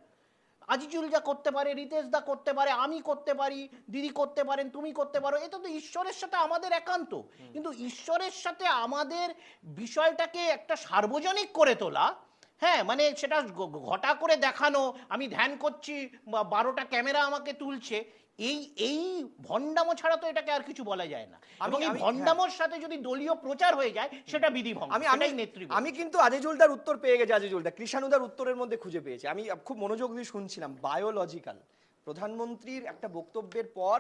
Speaker 5: আজিজুল যা করতে পারে, রিতেশ দা করতে পারে, আমি করতে পারি, দিদি করতে পারেন, তুমি করতে পারো, এটা তো ঈশ্বরের সাথে আমাদের একান্ত। কিন্তু ঈশ্বরের সাথে আমাদের বিষয়টাকে একটা সার্বজনিক করে তোলা, হ্যাঁ মানে সেটা ঘটা করে দেখানো, আমি ধ্যান করছি, 12টা ক্যামেরা আমাকে তুলছে, এই ভণ্ডামো ছাড়া তো এটাকে আর কিছু বলা যায় না। এবং এই ভণ্ডামোর সাথে যদি দলীয় প্রচার হয়ে যায় সেটা বিধিভঙ্গ।
Speaker 1: আমি কিন্তু আজিজুলদার উত্তর পেয়ে গেছি। আজিজুলদা কৃষাণুদার উত্তরের মধ্যে খুঁজে পেয়েছি। আমি খুব মনোযোগ দিয়ে শুনছিলাম। বায়োলজিক্যাল, প্রধানমন্ত্রীর একটা বক্তব্যের পর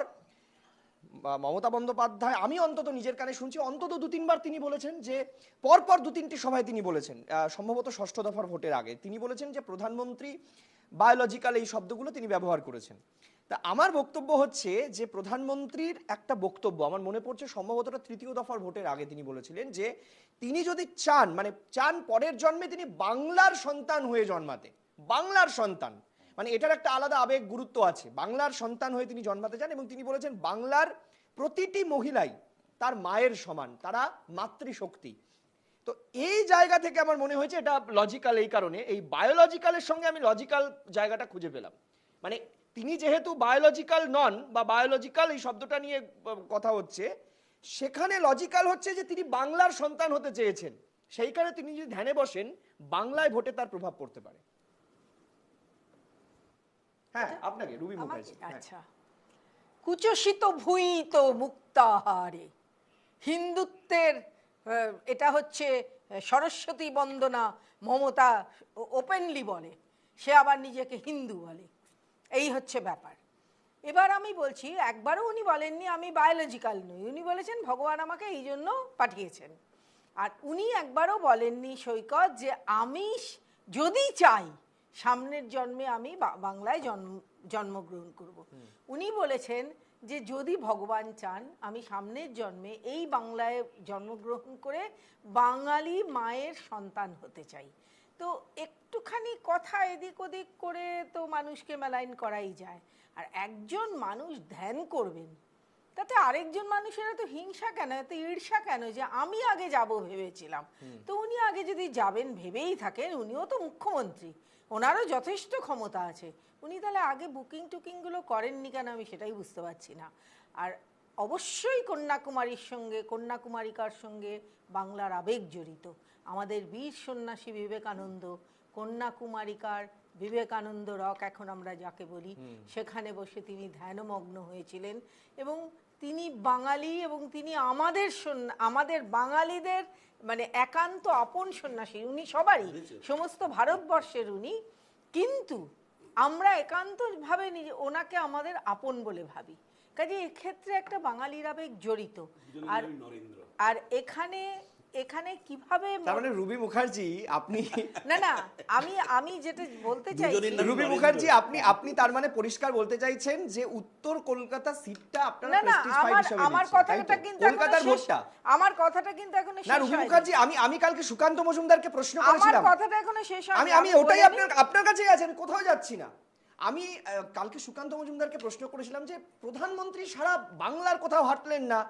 Speaker 1: মমতা বন্দ্যোপাধ্যায়, আমি অন্তত নিজের কানে শুনছি, অন্তত 2-3 বার তিনি বলেছেন যে পরপর 2-3টি সভায় তিনি বলেছেন, সম্ভবত 6ষ্ঠ দফার ভোটের আগে তিনি বলেছেন যে প্রধানমন্ত্রী বায়োলজিক্যাল এই শব্দগুলো তিনি ব্যবহার করেছেন। তা আমার বক্তব্য হচ্ছে যে প্রধানমন্ত্রীর একটা বক্তব্য আমার মনে পড়ছে, সম্ভবত 3য় দফার ভোটের আগে তিনি বলেছিলেন যে তিনি যদি চান পরের জন্মে তিনি বাংলার সন্তান হয়ে জন্মাতে, বাংলার সন্তান, মানে এটার একটা আলাদা আবেগ গুরুত্ব আছে। বাংলার সন্তান হয়ে তিনি জন্মাতে চান এবং তিনি বলেছেন বাংলার প্রতিটি মহিলাই তার মায়ের সমান, তারা মাতৃশক্তি। তো এই জায়গা থেকে আমার মনে হয়েছে এটা লজিক্যাল। এই কারণে এই বায়োলজিক্যালের সঙ্গে আমি লজিক্যাল জায়গাটা খুঁজে পেলাম। মানে তিনি যেহেতু বায়োলজিক্যাল নন বা বায়োলজিক্যাল এই শব্দটা নিয়ে কথা হচ্ছে, সেখানে লজিক্যাল হচ্ছে যে তিনি বাংলার সন্তান হতে চেয়েছেন, সেই কারণে তিনি যদি ধ্যানে বসেন বাংলায় ভোটে তার প্রভাব পড়তে পারে। হ্যাঁ, আপনাকে রুবি মুখার্জি।
Speaker 6: আচ্ছা, কুচসিত ভূয়িত মুক্তাহারে হিন্দুত্বের, এটা হচ্ছে সরস্বতী বন্দনা, মমতা ওপেনলি বলে, সে আবার নিজেকে হিন্দু বলে, এই হচ্ছে ব্যাপার। এবার আমি বলছি, একবারও উনি বলেননি আমি বায়োলজিক্যাল নই, উনি বলেছেন ভগবান আমাকে এই জন্য পাঠিয়েছেন। আর উনি একবারও বলেননি সৈকত যে আমি যদি চাই সামনের জন্মে আমি বাংলায় জন্মগ্রহণ করব। উনি বলেছেন যে যদি ভগবান চান আমি সামনের জন্মে এই বাংলায় জন্মগ্রহণ করে বাঙালি মায়ের সন্তান হতে চাই। তো একটুখানি কথা এদিক ওদিক করে তো মানুষকে মেলাইন করাই যায়। আর একজন মানুষ ধ্যান করবেন, তাতে আরেকজন মানুষের এত হিংসা কেন, এত ঈর্ষা কেন যে আমি আগে যাব ভেবেছিলাম? তো উনি আগে যদি যাবেন ভেবেই থাকেন, উনিও তো মুখ্যমন্ত্রী, ওনারও যথেষ্ট ক্ষমতা আছে, উনি তাহলে আগে বুকিং টুকিংগুলো করেননি কেন আমি সেটাই বুঝতে পারছি না। আর অবশ্যই কন্যাকুমারিকার সঙ্গে বাংলার আবেগ জড়িত। আমাদের বীর সন্ন্যাসী বিবেকানন্দ কন্যাকুমারিকার বিবেকানন্দ রক এখন আমরা যাকে বলি, সেখানে বসে তিনি ধ্যানমগ্ন হয়েছিলেন। এবং তিনি বাঙালি এবং তিনি আমাদের বাঙালিদের মানে একান্ত আপন সন্ন্যাসী। উনি সবারই, সমস্ত ভারতবর্ষের উনি, কিন্তু আমরা একান্তভাবে ওনাকে আমাদের আপন বলে ভাবি। কাজে এক্ষেত্রে একটা বাঙালির আবেগ জড়িত। আর এখানে কিভাবে
Speaker 1: মানে রুবি মুখার্জি আপনি
Speaker 6: না আমি যেটা বলতে চাইছি,
Speaker 1: রুবি মুখার্জি আপনি তার মানে পরিষ্কার বলতে চাইছেন যে উত্তর কলকাতা সিটটা আপনারা প্রেস্টিজ ফাইল হিসেবে
Speaker 6: আমার কথাটা কিন্তু
Speaker 1: কলকাতার ভোটটা,
Speaker 6: আমার কথাটা কিন্তু এখনো শেষ
Speaker 1: না
Speaker 6: হয়নি।
Speaker 1: রুবি মুখার্জি আমি কালকে সুকান্ত মজুমদারকে প্রশ্ন করেছিলাম,
Speaker 6: আমার কথাটা এখনো শেষ হয়নি।
Speaker 1: আমি ওটাই আপনার কাছেই আছেন, কোথাও যাচ্ছি না। আমি কালকে সুকান্ত মজুমদারকে প্রশ্ন করেছিলাম যে প্রধানমন্ত্রী সারা বাংলার কোথাও হাঁটলেন না,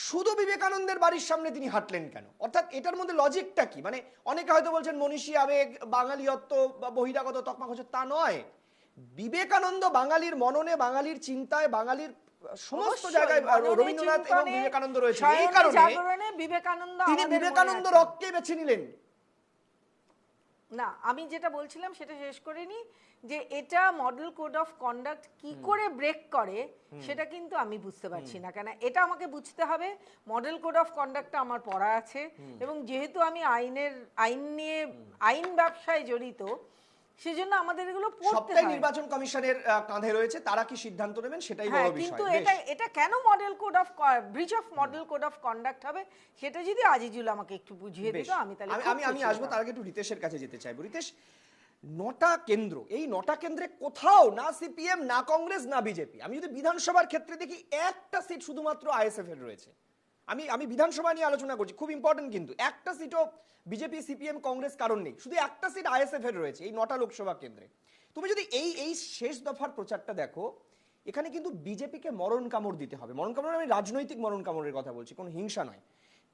Speaker 1: শুধু বিবেকানন্দের বাড়ির সামনে তিনি হাঁটলেন কেন? অর্থাৎ এটার মধ্যে লজিকটা কি? মানে অনেকে হয়তো বলছেন মনীষী আবেগ, বাঙালিয়ত্ব বা বহিরাগত তকমা হচ্ছে, তা নয়। বিবেকানন্দ বাঙালির মননে, বাঙালির চিন্তায়, বাঙালির সমস্ত
Speaker 6: অবশ্যই,
Speaker 1: জায়গায়
Speaker 6: মননে,
Speaker 1: রবীন্দ্রনাথ এবং
Speaker 6: চিন্তনে,
Speaker 1: বিবেকানন্দ রয়েছে। এই
Speaker 6: সায়নে,
Speaker 1: কারণে
Speaker 6: জাগরণে বিবেকানন্দ
Speaker 1: তিনি
Speaker 6: আমাদের মনে
Speaker 1: বিবেকানন্দ
Speaker 6: আছে।
Speaker 1: রককে বেছে নিলেন।
Speaker 6: না, আমি যেটা বলছিলাম সেটা শেষ করিনি, যে এটা মডেল কোড অফ কন্ডাক্ট কি করে ব্রেক করে সেটা কিন্তু আমি বুঝতে পারছি না। কেন এটা আমাকে বুঝতে হবে, মডেল কোড অফ কন্ডাক্টটা আমার পড়া আছে, এবং যেহেতু আমি আইন নিয়ে আইন ব্যবসায় জড়িত, সেজন্য আমাদের এগুলো পড়তে
Speaker 1: সবটাই
Speaker 6: হয়।
Speaker 1: নির্বাচন কমিশনের কাঁধে রয়েছে, তারা কি সিদ্ধান্ত নেবেন সেটাই
Speaker 6: হ্যাঁ,
Speaker 1: বড় বিষয়।
Speaker 6: কিন্তু
Speaker 1: বেশ।
Speaker 6: এটা কেন model code of breach of model code of conduct হবে, সেটা যদি আজিজুল আমাকে একটু বুঝিয়ে
Speaker 1: বেশ।
Speaker 6: দিত, আমি তাহলে খুব
Speaker 1: আমি
Speaker 6: খুশি
Speaker 1: আসবো,
Speaker 6: হতাম।
Speaker 1: তার আগে একটু রিতেশের কাছে যেতে চাইবো। রিতেশ, 9টা কেন্দ্র, এই 9টা কেন্দ্রে কোথাও না সিপিএম, না কংগ্রেস, না বিজেপি। আমি যদি বিধানসভার ক্ষেত্রে দেখি, একটা সিট শুধুমাত্র আইএসএফ এর রয়েছে। আমি বিধানসভা নিয়ে আলোচনা করছি, খুব ইম্পর্টেন্ট, কিন্তু একটা সিটও বিজেপি, সিপিএম, কংগ্রেস কারণ নেই, শুধু একটা সিট আইএসএফ এর রয়েছে এই 9টা লোকসভা কেন্দ্রে। তুমি যদি এই শেষ দফার প্রচারটা দেখো, এখানে কিন্তু বিজেপিকে মরণ কামড় দিতে হবে। মরণ কামড়, আমি রাজনৈতিক মরণ কামড়ের কথা বলছি, কোনো হিংসা নয়।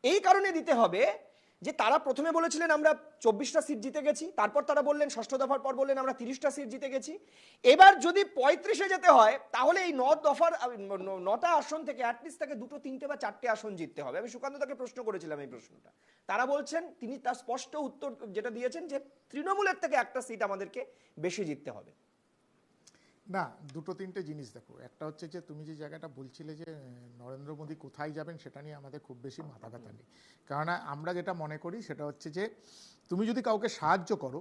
Speaker 1: এই কারণে দিতে হবে যে তারা প্রথমে বলেছিলেন আমরা 24টা সিট জিতে গেছি, তারপর তারা বললেন ষষ্ঠ দফার পর বললেন আমরা 30টা সিট জিতে গেছি। এবার যদি 35-এ যেতে হয়, তাহলে এই 9টা আসন থেকে অ্যাটলিস্ট তাকে 2, 3 বা 4টে আসন জিততে হবে। আমি সুকান্ত তাকে প্রশ্ন করেছিলাম এই প্রশ্নটা, তারা বলছেন, তিনি তার স্পষ্ট উত্তর যেটা দিয়েছেন যে তৃণমূলের থেকে একটা সিট আমাদেরকে বেশি জিততে হবে।
Speaker 7: না, দুটো তিনটে জিনিস দেখো। একটা হচ্ছে যে তুমি যে জায়গাটা বলছিলে যে নরেন্দ্র মোদী কোথায় যাবেন, সেটা নিয়ে আমাদের খুব বেশি মাথা ব্যথা নেই। কারণ আমরা যেটা মনে করি সেটা হচ্ছে যে তুমি যদি কাউকে সাহায্য করো,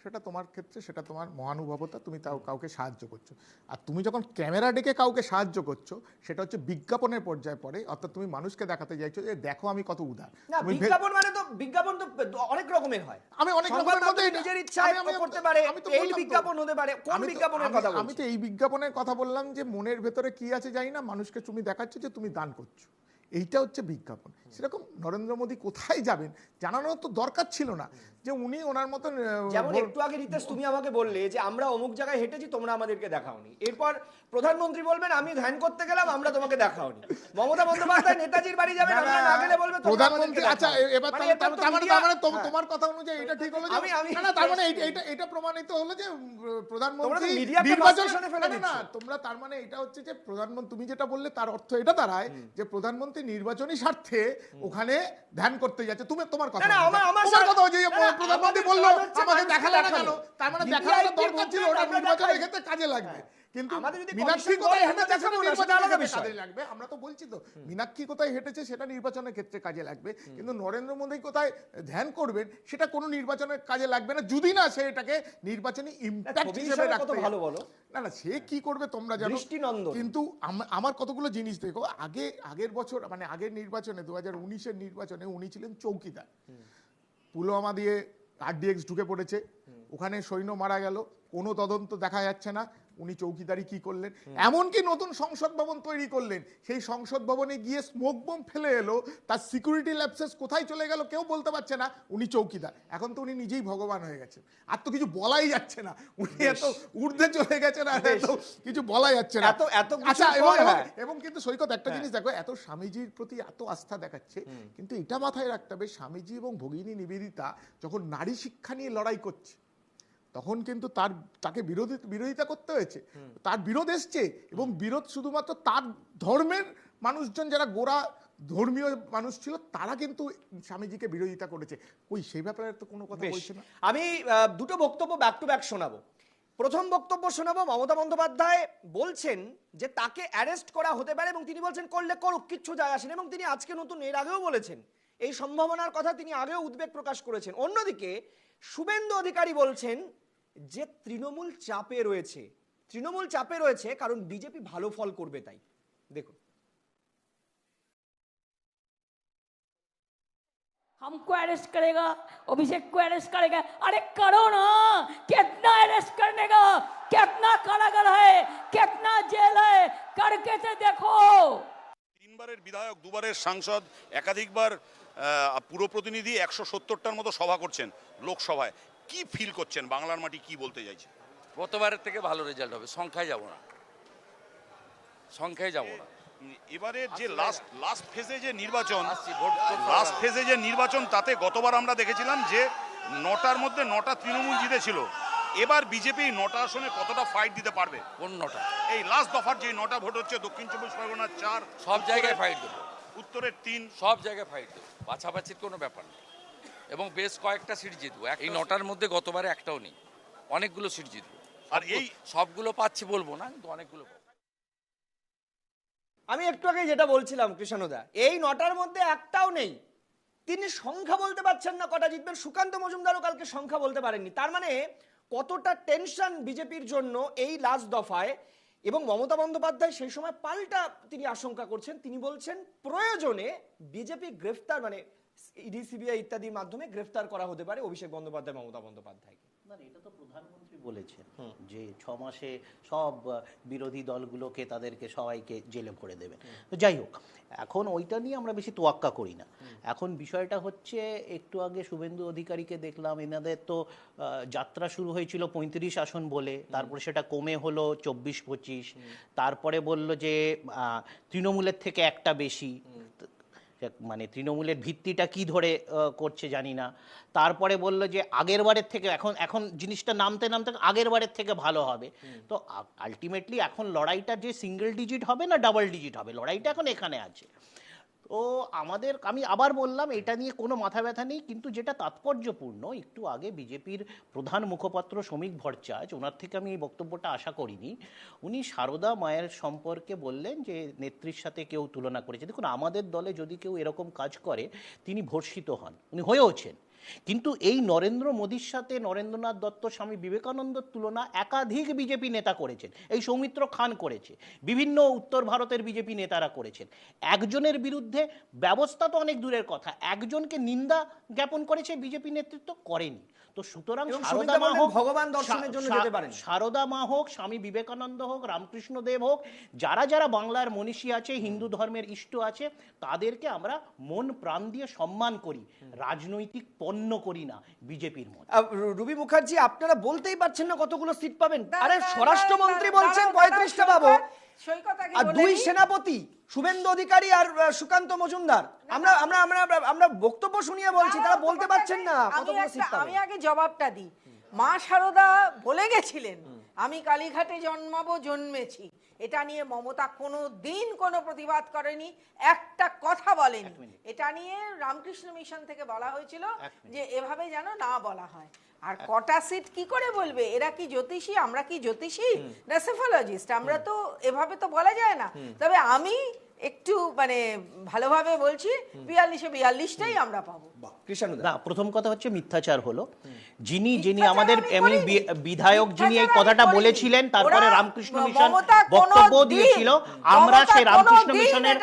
Speaker 7: সেটা তোমার ক্ষেত্রে সেটা তোমার মহানুভবতা, তুমি তাও কাউকে সাহায্য করছো। আর তুমি যখন ক্যামেরা ডেকে কাউকে সাহায্য করছো, সেটা হচ্ছে বিজ্ঞাপনের পর্যায়ে পড়ে। অর্থাৎ তুমি মানুষকে দেখাতে চাইছো যে দেখো আমি কত উদার।
Speaker 1: না, বিজ্ঞাপন মানে তো বিজ্ঞাপন তো অনেক রকমের হয়।
Speaker 7: আমি অনেক রকমের মধ্যে
Speaker 1: নিজের ইচ্ছায় করতে পারে, এই বিজ্ঞাপন হতে পারে। কোন বিজ্ঞাপনের কথা বলছো?
Speaker 7: আমি তো এই বিজ্ঞাপনের কথা বললাম যে মনের ভেতরে কি আছে জানি না, মানুষকে তুমি দেখাচ্ছ যে তুমি দান করছো, এইটা হচ্ছে বিজ্ঞাপন। সেরকম নরেন্দ্র মোদী কোথায় যাবেন জানানোর তো দরকার ছিল না, যে উনি ওনার মতন।
Speaker 1: যেমন একটু আগে রিতেশ তুমি আমাকে বললে যে আমরা অমুক জায়গায় হেঁটেছি, তোমরা আমাদেরকে দেখাওনি। এরপর প্রধানমন্ত্রী বলবেন আমি ধ্যান করতে গেলাম, আমরা তোমাকে দেখাওনি। মমতা বন্দ্যোপাধ্যায় নেতাজির বাড়ি যাবেন, আমরা না গেলে বলবে
Speaker 7: প্রধানমন্ত্রী। আচ্ছা, এবার তোমার কথা অনুযায়ী এটা ঠিক হলো যে না, তার মানে এটা প্রমাণিত হলো যে প্রধানমন্ত্রী নির্বাচন, না তোমরা, তার মানে এটা হচ্ছে যে প্রধানমন্ত্রী, তুমি যেটা বললে তার অর্থ এটা দাঁড়ায় যে প্রধানমন্ত্রী নির্বাচনী স্বার্থে ওখানে ধ্যান করতে যাচ্ছে। তুমি তোমার কথা প্রধানমন্ত্রী বললো আমাকে দেখালে না কেন, তার মানে দেখানোর দরকার ছিল, ওটা নির্বাচনের ক্ষেত্রে কাজে লাগবে। কিন্তু মীনাক্ষী কোথায় হেঁটেছে সেটা নির্বাচনের ক্ষেত্রে কাজে লাগবে। আমরা তো বলছি তো, মীনাক্ষী কোথায় হেঁটেছে সেটা নির্বাচনের ক্ষেত্রে কাজে লাগবে, কিন্তু নরেন্দ্র মোদী কোথায় ধ্যান করবেন সেটা কোনো নির্বাচনের কাজে লাগবে না, যদি না সে এটাকে নির্বাচনী ইমপ্যাক্ট হিসেবে রাখতে।
Speaker 1: ভালো বলো
Speaker 7: না না, সে কি করবে তোমরা জানো, কিন্তু আমার কতগুলো জিনিস দেখো। আগের বছর মানে আগের নির্বাচনে 2019-এর নির্বাচনে উনি ছিলেন চৌকিদার। পুলওয়ামা দিয়ে RDX ঢুকে পড়েছে, ওখানে সৈন্য মারা গেল, কোনো তদন্ত দেখা যাচ্ছে না। উনি চৌকিদারি কি করলেন, এমনকি নতুন সংসদ ভবন তৈরি করলেন, সেই সংসদ ভবনে গিয়ে স্মোক বোম ফেলে এলো, তার সিকিউরিটি ল্যাপসেস কোথায় চলে গেল কেউ বলতে পারছে না। উনি চৌকিদার, এখন তো উনি নিজেই ভগবান হয়ে গেছেন, আর তো কিছু বলাই যাচ্ছে না, উনি এত ঊর্ধ্বে চলে গেছেন আর এত কিছু বলা যাচ্ছে না। আচ্ছা, এবং কিন্তু সৈকত একটা জিনিস দেখো, এত স্বামীজির প্রতি এত আস্থা দেখাচ্ছে, কিন্তু এটা মাথায় রাখতে হবে স্বামীজি এবং ভগিনী নিবেদিতা যখন নারী শিক্ষা নিয়ে লড়াই করছে, তখন কিন্তু তাকে বিরোধিতা করতে হয়েছে, তার বিরোধ এসছে, এবং বিরোধ শুধুমাত্র তার ধর্মের মানুষজন যারা গোড়া ধর্মীয় মানুষ ছিল তারা কিন্তু স্বামীজিকে বিরোধিতা করেছে। ওই সেই ব্যাপারে তো কোনো কথা বলছে না।
Speaker 1: আমি দুটো বক্তব্য ব্যাক টু ব্যাক শোনাবো। প্রথম বক্তব্য শোনাবো, মমতা বন্দ্যোপাধ্যায় বলছেন যে তাকে অ্যারেস্ট করা হতে পারে, এবং তিনি বলছেন করলে করুক, কিচ্ছু যায় আসে না। এবং তিনি আজকে নতুন, এর আগেও বলেছেন এই সম্ভাবনার কথা, তিনি আগেও উদ্বেগ প্রকাশ করেছেন। অন্যদিকে শুভেন্দু অধিকারী বলছেন যে তৃণমূল চাপে রয়েছে, কারণ বিজেপি ভালো ফল করবে তাই। দেখুন,
Speaker 4: हमको अरेस्ट करेगा, अभिषेक को अरेस्ट करेगा, अरे करो ना, कितना अरेस्ट करने का, कितना कारागार है, कितना जेल है, करके तो देखो।
Speaker 11: 3 বারের বিধায়ক, 2 বারের সাংসদ, একাধিকবার পুরো প্রতিনিধি, 170টার মতো সভা করছেন লোকসভায়, কি ফিল করছেন, বাংলার মাটি কি বলতে চাইছে?
Speaker 12: গতবারের থেকে ভালো রেজাল্ট হবে, সংখ্যায় যাব না।
Speaker 11: এবারে যে লাস্ট ফেজে যে নির্বাচন, তাতে গতবার আমরা দেখেছিলাম যে 9টার মধ্যে 9টা তৃণমূল জিতেছিল, এবার বিজেপি 9টা আসনে কতটা ফাইট দিতে পারবে?
Speaker 12: কোন নটা?
Speaker 11: এই লাস্ট দফার যে 9টা ভোট হচ্ছে, দক্ষিণ চব্বিশ পরগনার 4,
Speaker 12: সব জায়গায় ফাইট দেবো,
Speaker 11: উত্তরের 3,
Speaker 12: সব জায়গায় ফাইট দেবো, বাছাবাছির কোনো ব্যাপার নেই। এবং বেশ কয়েকটা সিট জিতবো। এই 9টার মধ্যে গতবারে একটাও নেই, অনেকগুলো সিট জিতবো।
Speaker 11: আর এই
Speaker 12: সবগুলো পাচ্ছি বলবো না, কিন্তু অনেকগুলো পাবো।
Speaker 1: আমি একটু আগে যেটা বলছিলাম কৃষ্ণদা, এই 9টার মধ্যে একটাও নেই। তিনি সংখ্যা বলতে পারছেন না কটা জিতবেন। সুকান্ত মজুমদারও কালকে সংখ্যা বলতে পারেননি। তার মানে কতটা টেনশন বিজেপির জন্য এই লাস্ট দফায়। এবং মমতা বন্দ্যোপাধ্যায় সেই সময় পাল্টা তিনি আশঙ্কা করছেন। তিনি বলছেন প্রয়োজনে বিজেপি গ্রেফতার, মানে ইডি সিবিআই ইত্যাদির মাধ্যমে গ্রেফতার করা হতে পারে অভিষেক বন্দ্যোপাধ্যায়, মমতা বন্দ্যোপাধ্যায়কে।
Speaker 5: না, এটা তো প্রধানমন্ত্রী বলেছেন যে 6 মাসে সব বিরোধী দলগুলোকে তাদেরকে সবাইকে জেলে ভরে দেবে। তো যাই হোক, এখন ওইটা নিয়ে আমরা বেশি তোয়াক্কা করি না। এখন বিষয়টা হচ্ছে, একটু আগে শুভেন্দু অধিকারীকে দেখলাম, এনাদের তো যাত্রা শুরু হয়েছিল 35 আসন বলে, তারপরে সেটা কমে হলো 24-25, তারপরে বলল যে তৃণমূলের থেকে একটা বেশি, মানে তৃণমূলের ভিত্তিটা কি ধরে করছে জানি না। তারপরে বলল যে আগের বারের থেকে এখন জিনিসটা নামতে নামতে আগের বারের থেকে ভালো হবে। তো আলটিমেটলি এখন লড়াইটা যে সিঙ্গেল ডিজিট হবে না ডাবল ডিজিট হবে, লড়াইটা এখন এখানে আছে। তো আমি আবার বললাম, এটা নিয়ে কোনো মাথা ব্যথা নেই। কিন্তু যেটা তাৎপর্যপূর্ণ, একটু আগে বিজেপির প্রধান মুখপাত্র শ্রমিক ভট্টাচার্য, ওনার থেকে আমি এই বক্তব্যটা আশা করিনি, উনি সারদা মায়ের সম্পর্কে বললেন যে নেত্রীর সাথে কেউ তুলনা করেছে। দেখুন, আমাদের দলে যদি কেউ এরকম কাজ করে তিনি ভর্ষিত হন, উনি হয়েওছেন। কিন্তু এই নরেন্দ্র মোদীর সাথে নরেন্দ্রনাথ দত্ত, স্বামী বিবেকানন্দর তুলনা একাধিক বিজেপি নেতা করেছেন। এই সৌমিত্র খান করেছে, বিভিন্ন উত্তর ভারতের বিজেপি নেতারা করেছেন। একজনের বিরুদ্ধে ব্যবস্থা তো অনেক দূরের কথা, একজনকে নিন্দা জ্ঞাপন করেছে বিজেপি নেতৃত্ব করেনি। তো সুতরাং সারদা মা হোক,
Speaker 1: ভগবান দর্শনের জন্য যেতে পারেন,
Speaker 5: সারদা মা হোক, স্বামী বিবেকানন্দ হোক, রামকৃষ্ণ দেব হোক, যারা যারা বাংলার মনীষী আছে, হিন্দু ধর্মের ইষ্ট আছে, তাদেরকে আমরা মন প্রাণ দিয়ে সম্মান করি, রাজনৈতিক পণ্য করি না বিজেপির মধ্যে।
Speaker 1: রুবি মুখার্জি, আপনারা বলতেই পারছেন না কতগুলো সিট পাবেন। আরে স্বরাষ্ট্রমন্ত্রী বলছেন 35টা পাবো, আর 2 সেনাপতি শুভেন্দু অধিকারী আর সুকান্ত মজুমদার। আমরা আমরা আমরা আমরা বক্তব্য শুনিয়ে বলছি, তারা বলতে পারছেন না কতগুলো সিট পাবেন।
Speaker 6: আমি আগে জবাবটা দিই। মা শারদা বলে গেছিলেন আমি কালীঘাটে জন্মেছি, এটা নিয়ে মমতা কোনো দিন কোনো প্রতিবাদ করেনি, একটা কথা বলেনি। এটা নিয়ে রামকৃষ্ণ মিশন থেকে বলা হয়েছিল যে এভাবে যেন না বলা হয়। আর কটা সিট কি করে বলবে, এরা কি জ্যোতিষী, আমরা কি জ্যোতিষী না সেফোলজিস্ট, আমরা তো এভাবে তো বলা যায় না। তবে আমি একটু মানে ভালোভাবে বলছি, 42-42টাই আমরা পাবো।
Speaker 5: না, প্রথম কথা হচ্ছে মিথ্যাচার হলো। যিনি আমাদের এমনি বিধায়ক যিনি এই কথাটা বলেছিলেন, তারপরে রামকৃষ্ণ মিশন বক্তব্য দিয়েছিল, আমরা সেই রামকৃষ্ণ মিশনের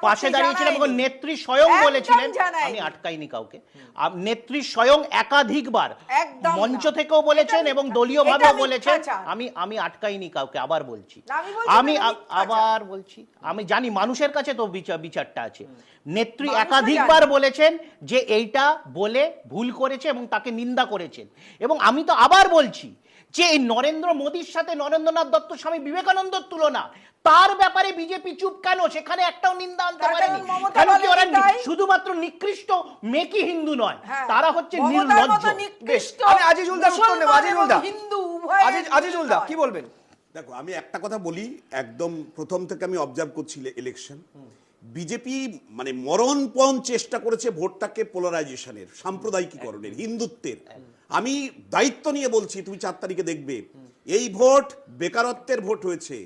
Speaker 5: পাশে দাঁড়িয়েছিলাম এবং নেত্রী স্বয়ং বলেছিলেন, আমি আটকাইনি কাউকে, নেত্রী স্বয়ং একাধিকবার মঞ্চ থেকেও বলেছেন এবং দলীয়ভাবেও বলেছেন, আমি আটকাইনি কাউকে। আবার বলছি, আমি জানি মানুষের কাছে তো বিচারটা আছে। নেত্রী একাধিকবার বলেছেন যে এইটা বলে ভুল করেছে এবং তাকে নিন্দা করেছেন। এবং আমি তো আবার বলছি যে এই নরেন্দ্র মোদীর সাথে নরেন্দ্রনাথ দত্ত, স্বামী বিবেকানন্দর তুলনা, তার ব্যাপারে বিজেপি চুপ কেন? সেখানে একটাও নিন্দা আনতে পারেনি। কারণ কি ওরা শুধুমাত্র নিকৃষ্ট মেকি হিন্দু নয়, তারা হচ্ছে নির্লজ্জ।
Speaker 1: আমি আজিজুলদার উত্তর নেব। আজিজুলদা কি বলবেন?
Speaker 8: দেখো, আমি একটা কথা বলি, একদম প্রথম থেকে আমি অবজার্ভ করছি ইলেকশন, বিজেপি মানে মরণপণ চেষ্টা করেছে ভোটটাকে পোলারাইজেশনের, সাম্প্রদায়িকীকরণের, হিন্দুত্বের। আমি দায়িত্ব নিয়ে বলছি, তুমি 4 তারিখে দেখবে এই ভোট বেকারত্বের ভোট হয়েছে,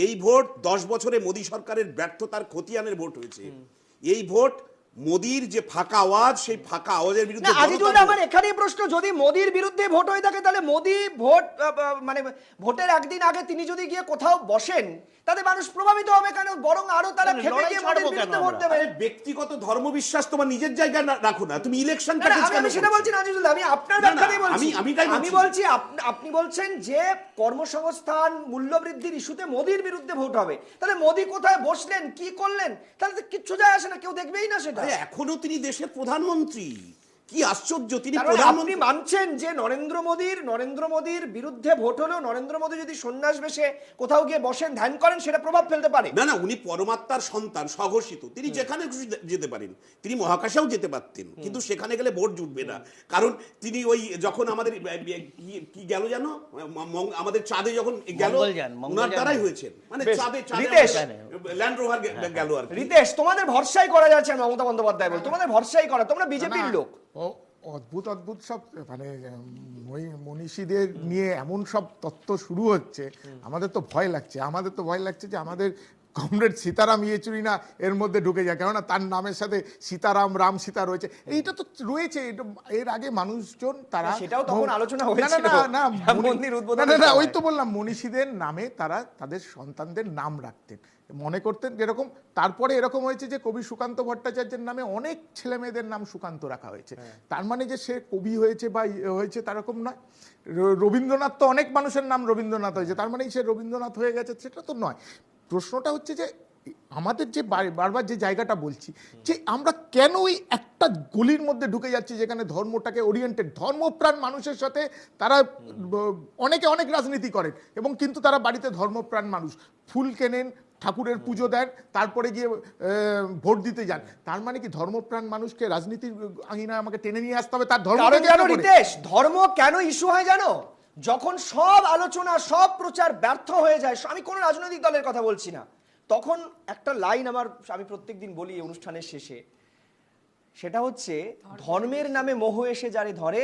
Speaker 8: এই ভোট 10 বছরে মোদী সরকারের ব্যর্থতার খতিয়ানের ভোট হয়েছে, এই ভোট মোদির যে ফাঁকা আওয়াজ, সেই ফাঁকা আওয়াজের বিরুদ্ধে।
Speaker 1: আমার এখানেই প্রশ্ন, যদি মোদির বিরুদ্ধে ভোট হয়ে থাকে তাহলে মোদি ভোট মানে ভোটের একদিন আগে তিনি যদি গিয়ে কোথাও বসেন তাতে মানুষ প্রভাবিত হবে কেন? বরং আরো তারা খেপে গিয়ে মোদির বিরুদ্ধে ভোট দেবে।
Speaker 8: ব্যক্তিগত ধর্মবিশ্বাস তোমার নিজের জায়গায় রাখো না, তুমি ইলেকশন
Speaker 1: আমি সেটা বলছি না আজিজুল্লাহ, আমি আপনার ব্যাখ্যাতেই বলছি। আমি বলছি আপনি বলছেন যে কর্মসংস্থান, মূল্যবৃদ্ধির ইস্যুতে মোদির বিরুদ্ধে ভোট হবে, তাহলে মোদি কোথায় বসলেন, কি করলেন, তাহলে কিচ্ছু যায় আসে না, কেউ দেখবেই না সেটা।
Speaker 8: এখনো তিনি দেশের প্রধানমন্ত্রী, কি আশ্চর্য, তিনি
Speaker 1: তার মানে আপনি
Speaker 8: প্রধানমন্ত্রী।
Speaker 1: মানছেন যে নরেন্দ্র মোদীর বিরুদ্ধে ভোট হলেও নরেন্দ্র মোদী যদি সন্ন্যাস বেশে কোথাও গিয়ে বসেন ধ্যান করেন সেটা প্রভাব ফেলতে পারে?
Speaker 8: না না, উনি পরমাত্মার সন্তান, স্বঘোষিত, তিনি যেখানে খুশি যেতে পারেন, তিনি মহাকাশেও যেতে পারতেন, কিন্তু সেখানে গেলে ভোট জুটবে না। কারণ তিনি ওই যখন আমাদের কি গেল জানো, আমাদের চাঁদে যখন গেল,
Speaker 5: মঙ্গলযান
Speaker 8: ওনার দ্বারাই হয়েছে, মানে
Speaker 1: বেশ,
Speaker 8: চাঁদে
Speaker 1: রিতেশ,
Speaker 8: ল্যান্ড রোভার গেল আর কি।
Speaker 1: রিতেশ, তোমাদের ভরসাই করা যাচ্ছে না, মমতা বন্দ্যোপাধ্যায় বল, তোমাদের ভরসাই করা, তোমরা বিজেপির লোক।
Speaker 7: অদ্ভুত সব মানে মনীষীদের নিয়ে এমন সব তত্ত্ব শুরু হচ্ছে, আমাদের তো ভয় লাগছে যে আমাদের কমরেড সীতারাম ইয়েচুরি না এর মধ্যে ঢুকে যায়, কেননা তার নামের সাথে সীতারাম, রাম, সীতা রয়েছে, এইটা তো রয়েছে। এর আগে মানুষজন তারা
Speaker 1: সেটাও তখন আলোচনা হয়েছিল,
Speaker 7: না
Speaker 1: রাম মন্দির উদ্বোধন,
Speaker 7: না ওই তো বললাম, মনীষীদের নামে তারা তাদের সন্তানদের নাম রাখতেন, মনে করতেন যেরকম। তারপরে এরকম হয়েছে যে কবি সুকান্ত ভট্টাচার্যের নামে অনেক ছেলে মেয়েদের নাম সুকান্ত রাখা হয়েছে। তার মানে যে সে কবি হয়েছে বা হয়েছে তারকম নয়। রবীন্দ্রনাথ তো অনেক মানুষের নাম রবীন্দ্রনাথ হয়েছে, তার মানে সে রবীন্দ্রনাথ হয়ে গেছে সেটা তো নয়। প্রশ্নটা হচ্ছে যে আমাদের যে বারবার যে জায়গাটা বলছি, যে আমরা কেন ওই একটা গলির মধ্যে ঢুকে যাচ্ছি যেখানে ধর্মটাকে ওরিয়েন্টেড, ধর্মপ্রাণ মানুষের সাথে তারা অনেকে অনেক রাজনীতি করেন, এবং কিন্তু তারা বাড়িতে ধর্মপ্রাণ মানুষ, ফুল কেনেন, ঠাকুরের পুজো দেন, তারপরে গিয়ে ভোট দিতে যান। তার মানে কি ধর্মপ্রাণ মানুষকে রাজনীতির আঙিনায় আমাকে টেনে নিয়ে আসতে হবে? তার ধর্ম
Speaker 1: কেন রিতেশ, ধর্ম কেন ইস্যু হয় জানো? যখন সব আলোচনা, সব প্রচার ব্যর্থ হয়ে যায়, আমি কোনো রাজনৈতিক দলের কথা বলছি না, তখন একটা লাইন আমি প্রত্যেকদিন বলি অনুষ্ঠানের শেষে, সেটা হচ্ছে ধর্মের নামে মোহ এসে যারে ধরে,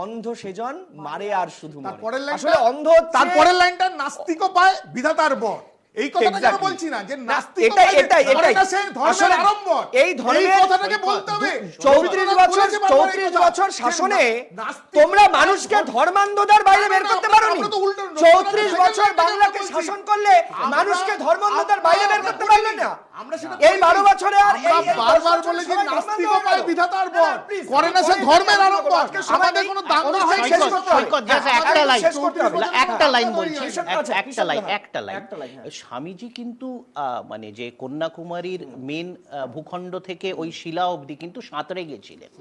Speaker 1: অন্ধ সেজন মারে আর শুধু মরে। আসলে অন্ধ,
Speaker 7: তারপরের লাইনটা নাস্তিকও পায় বিধাতার বর। এই কথাটা কেন বলছি না যে নাস্তিক
Speaker 1: এটাই
Speaker 7: ধর্মের আড়ম্বর,
Speaker 1: এই ধর্মের
Speaker 7: কথাটাকে বলতে হবে।
Speaker 1: 34 বছর শাসনে তোমরা মানুষকে ধর্মান্ধতার বাইরে বের করতে পারোনি। 34 বছর বাংলাকে শাসন করলে মানুষকে ধর্মান্ধতার বাইরে বের করতে পারলে না। এই 12 বছরে আর
Speaker 7: বারবার বলে যে নাস্তিকও পায় বিধাতার বর, করে না সে ধর্মের আড়ম্বর। আমাদের কোনো দাম না হয়
Speaker 5: একটা লাইন বলছি, একটা লাইন। স্বামীজি কিন্তু মানে যে কন্যাকুমারীর মেন ভূখণ্ড থেকে ওই শিলা অবধি কিন্তু সাঁতরে গেছিলেন।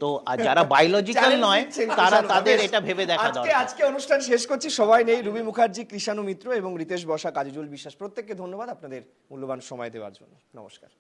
Speaker 5: তো যারা বায়োলজিক্যাল নয় তারা তাদের এটা ভেবে দেখা দরকার।
Speaker 1: আজকে অনুষ্ঠান শেষ করছি, সবাই নেই, রুবি মুখার্জি, কৃষাণু মিত্র এবং রিতেশ বসা, কাজুজুল বিশ্বাস, প্রত্যেককে ধন্যবাদ আপনাদের মূল্যবান সময় দেওয়ার জন্য। নমস্কার।